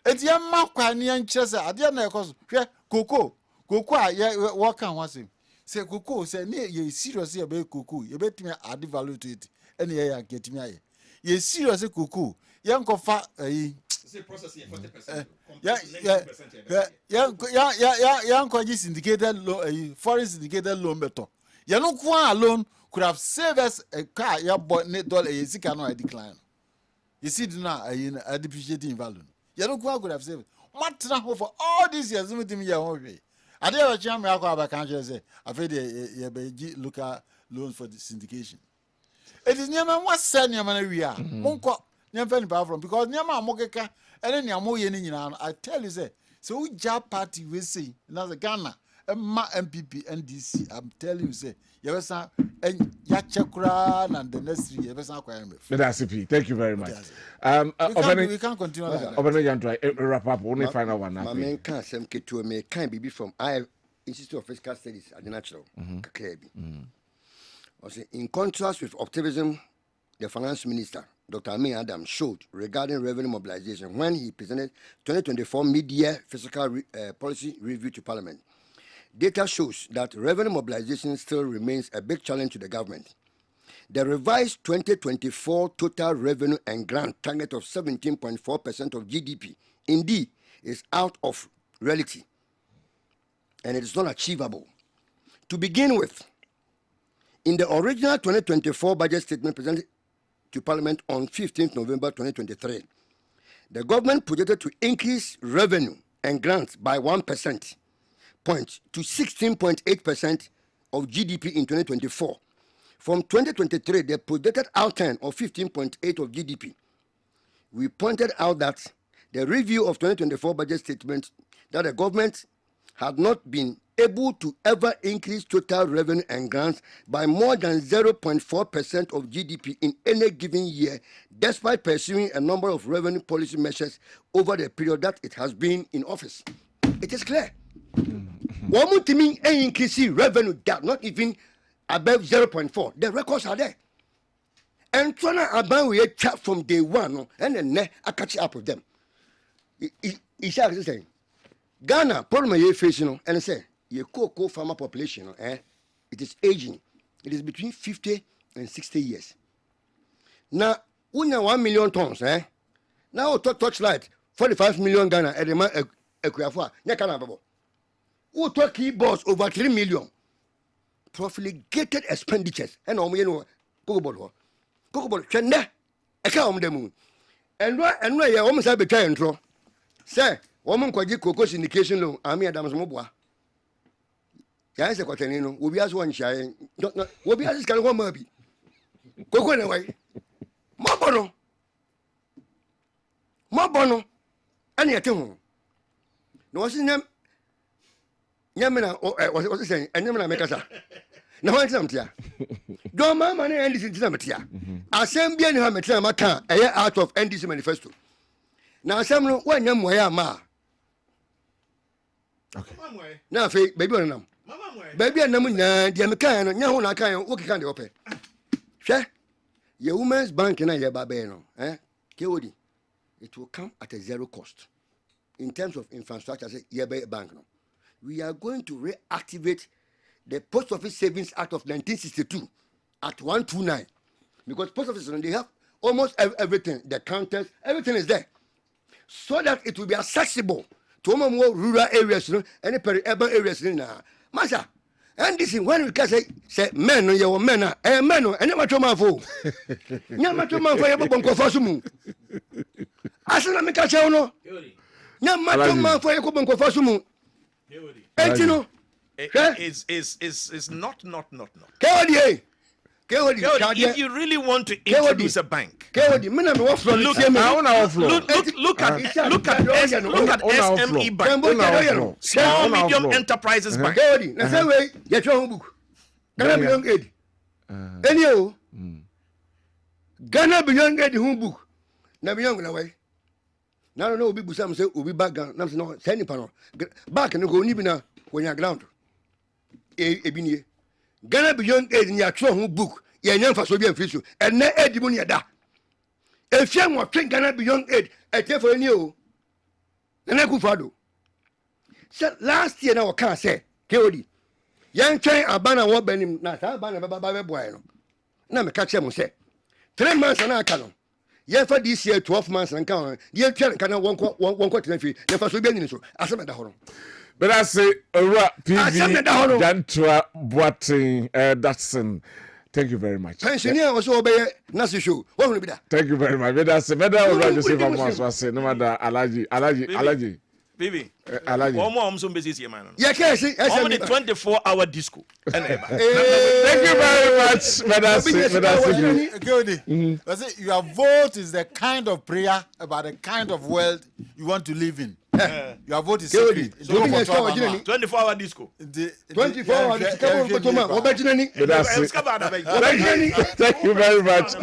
S6: It's young Mark and Chester, I didn't know because Coco, walk on was him. Say Coco, say, near ye seriously about Coco, you bet me add value to it, and ye are getting me. Ye seriously Coco, young Kofa,
S8: processing 40%.
S6: Young Quagis indicated loan, foreign indicated loan better. Yanukwa alone could have saved us a car, your boy, $8 a Zicano decline. You see, now a depreciating value. Yanukwa could have saved. What now for all these years? With me, your way. I did a jam. I can't say, I've had a local loans for the syndication. It is near my son, Yaman, we are. Monko, never far from because near my Mokeka and then Yamu Yen. I tell you, say, so Jab party will see another Ghana, a NPP, NDC. I'm telling you, say, Yavasa and Yachakran and the necessary Yavasa.
S1: Thank you very much.
S6: We can't continue like
S1: wrap up. Only final one.
S7: My main can't some kid to me can't be from I Institute of Physical Studies at the Natural. In contrast with optimism, the finance minister, Dr. Amin Adam, showed regarding revenue mobilization when he presented 2024 mid-year fiscal policy review to Parliament. Data shows that revenue mobilization still remains a big challenge to the government. The revised 2024 total revenue and grant target of 17.4% of GDP indeed is out of reality and it is not achievable. To begin with, in the original 2024 budget statement presented to Parliament on 15th November 2023, the government projected to increase revenue and grants by 1% point to 16.8% of GDP in 2024. From 2023, the projected outturn of 15.8% of GDP. We pointed out that the review of 2024 budget statement that the government had not been able to ever increase total revenue and grants by more than 0.4% of GDP in any given year, despite pursuing a number of revenue policy measures over the period that it has been in office. It is clear. One more thing, increasing revenue that not even above 0.4. The records are there. And trying to we chat from day one, and then I catch up with them. It's actually saying Ghana problem you facing, and I say your cocoa farmer population, it is aging. It is between 50 and 60 years. Now, we 1 million tons, Now touchlight 45 million Ghana at the man equiafua. who took keyboards over 3 million. Profligated expenditures. And you know, Cocobo, Chenda, a cow on the moon. And why you almost have a time intro. Sir, woman could get Coco's indication loan, Army Adams Mobwa. Yes, a quaterno, will be as one shy, will be as can one maybe. Coco away. More bono. Any at home. No, what's his name? Yamina, what's saying? And Yamina make us. No one's empty. Don't my money and this is empty. I send bien Hamaka a year out of NDC manifesto. Now, some one young way ma.
S1: Okay.
S7: Now, baby, on them. Baby, and Namuna, Yamakan, and Yahuna can walk can't open. Share your woman's bank and I have Babeno, eh? Kewodi. It will come at a zero cost. In terms of infrastructure, say, bank. No. We are going to reactivate the Post Office Savings Act of 1962 at 129. Because Post Office, they have almost everything, the counters, everything is there. So that it will be accessible to more rural areas, you know, any peri-urban areas. Masha, and this is when we can say men, you men, and never to my fool. Never to my fool, Asana make a show no. Nyama for a couple of fasumu. And you know,
S4: is not.
S7: Kewadi.
S4: If you really want to introduce a bank,
S7: Kewadi, mina me waflo.
S4: look at SME Bank, Small Medium Enterprises Bank.
S7: Kewadi, na say way, get your book. Ghana Beyond Aid. Anyhow, Ghana Beyond Aid book. Na beyond na way. Now no be busam say obi back down. Nam say no send pano. Back no go ni bi na when you ground. E bi nie. Ghana Beyond Aid ni atro ho book. Ye nyamfa so bi amfi so. Enne edi mu ne da. Efia mo twen Ghana Beyond Aid etefo ni o. Na ku fado. Say last year na o kan say KOD. Yan twen abana wo banim na sa abana ba boy no. Na me ka che mo say 3 months na aka no. Yeah, for this year, 12 months and count. Yeah, can one quarter fee. The first will be in so. As I'm at the home.
S1: But I say, PV Dankwa Boating Datsun. Thank you very much.
S7: Pensioner was obey Nasi show. What will be that?
S1: Thank you very much. But I say, better already say from once was say, no matter allergy.
S4: Baby,
S1: Allergy.
S4: one more some business here, man.
S7: Yeah, can see.
S4: How many 24-hour disco?
S1: Thank you very much. But I
S6: say, your vote is the kind of prayer about the kind of world you want to live in. Your vote is secret.
S4: 24-hour disco.
S7: 24 hours.
S1: Thank you very much.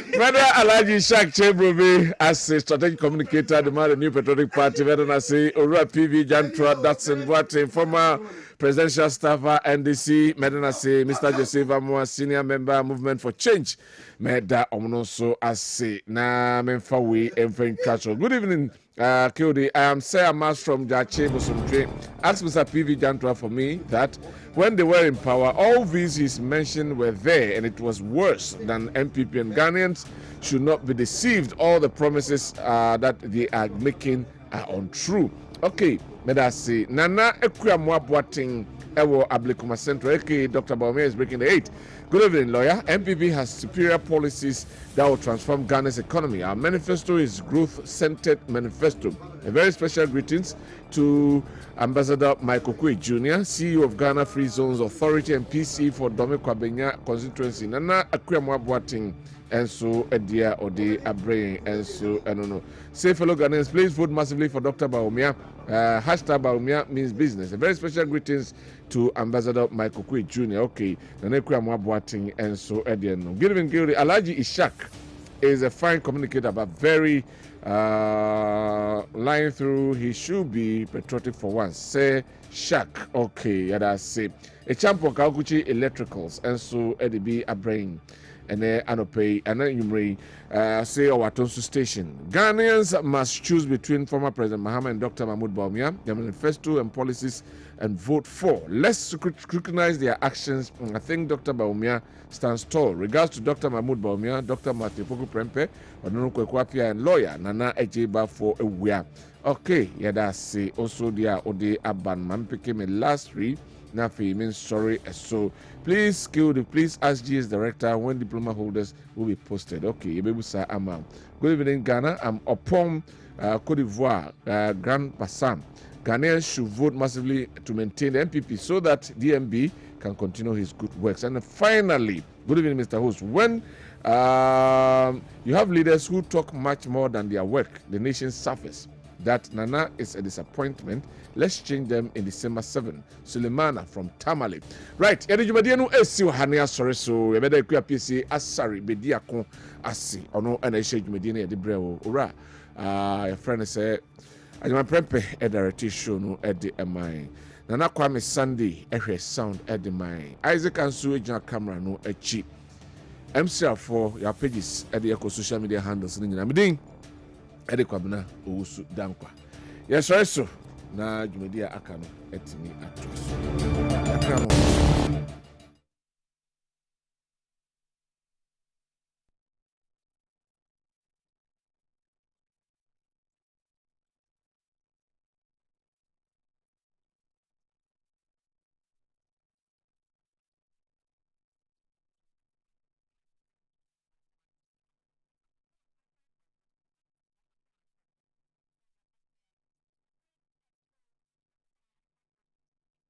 S1: Brother Alaji Shak Chebrobe, as a strategic communicator, the new patriotic party, I say, Ora PV Dankwa Datsun Boating, former presidential staffer, NDC, Medina say, Mr. Joseph Amwa, senior member, Movement for Change, Meda Omnoso, as say, na Memfawi, Mfen. Good evening. KOD, I am Sarah Mas from Jache Bosumtre. Ask Mr. PV Dankwa for me that when they were in power, all these he's mentioned were there and it was worse than NPP, and Ghanaians should not be deceived. All the promises that they are making are untrue. Okay, let us see. Nana Ekwamwa Boating Ewo Ablikuma Central, aka Dr. Baumia is breaking the 8. Good evening, lawyer. NPP has superior policies that will transform Ghana's economy. Our manifesto is growth-centered manifesto. A very special greetings to Ambassador Michael Kwe Jr., CEO of Ghana Free Zones Authority and PC for Dome Kwabena constituency. Nana Akwamwa Boating and so Edia Ode Abraying and so I don't know. Say fellow Ghanaians, please vote massively for Dr. Baumia. Hashtag Baumia means business. A very special greetings to Ambassador Michael Kwe Jr. Okay, Nanekwamwa Boating and so Edia. Good evening, Gildy. Alaji Ishak is a fine communicator, but very lying through. He should be patriotic for once. Say Shak. Okay, yeah, that's it. A champion Kaukuchi Electricals and so Eddie B. Abraham. ene anopei ana nyumre say Owatonsu station. Ghanaians must choose between former President Mahama and Dr. Mahmoud Bawumia, their manifesto and policies, and vote for. Let's scrutinize their actions. I think Dr. Bawumia stands tall. Regards to Dr. Mahmoud Bawumia, Dr. Martin Poku Prempe, Onono Kwekwapia, and lawyer Nana Ejeba for a week. Okay, yeah, that's also there. Ode Aban Mampeke me last three. Nafi means sorry. So please ask GS director when diploma holders will be posted. Okay, Yebebusa Amam. Good evening, Ghana. I'm upon Cote d'Ivoire, Grand Bassam. Ghanaians should vote massively to maintain the NPP so that DMB can continue his good works. And finally, good evening, Mr. Host. When you have leaders who talk much more than their work, the nation suffers. That Nana is a disappointment. Let's change them in December 7. Sulemana from Tamale. Right. Yadi jumadienu esi wahania sorry so yabeda ikuya PC asari bediako asi. Ono ena ishe jumadienu yadi brewo. Ura. Your friend say Ajuma Prempe director show no edi emai. Nana Kwame Sunday ehwe sound edi mai. Isaac Ansu ejina camera no echi. MCR for your pages edi eco social media handles ni nyina midin. Ede Kwabena Owusu Dankwa. Yes, right so. Na jumedi aka no etimi ato so.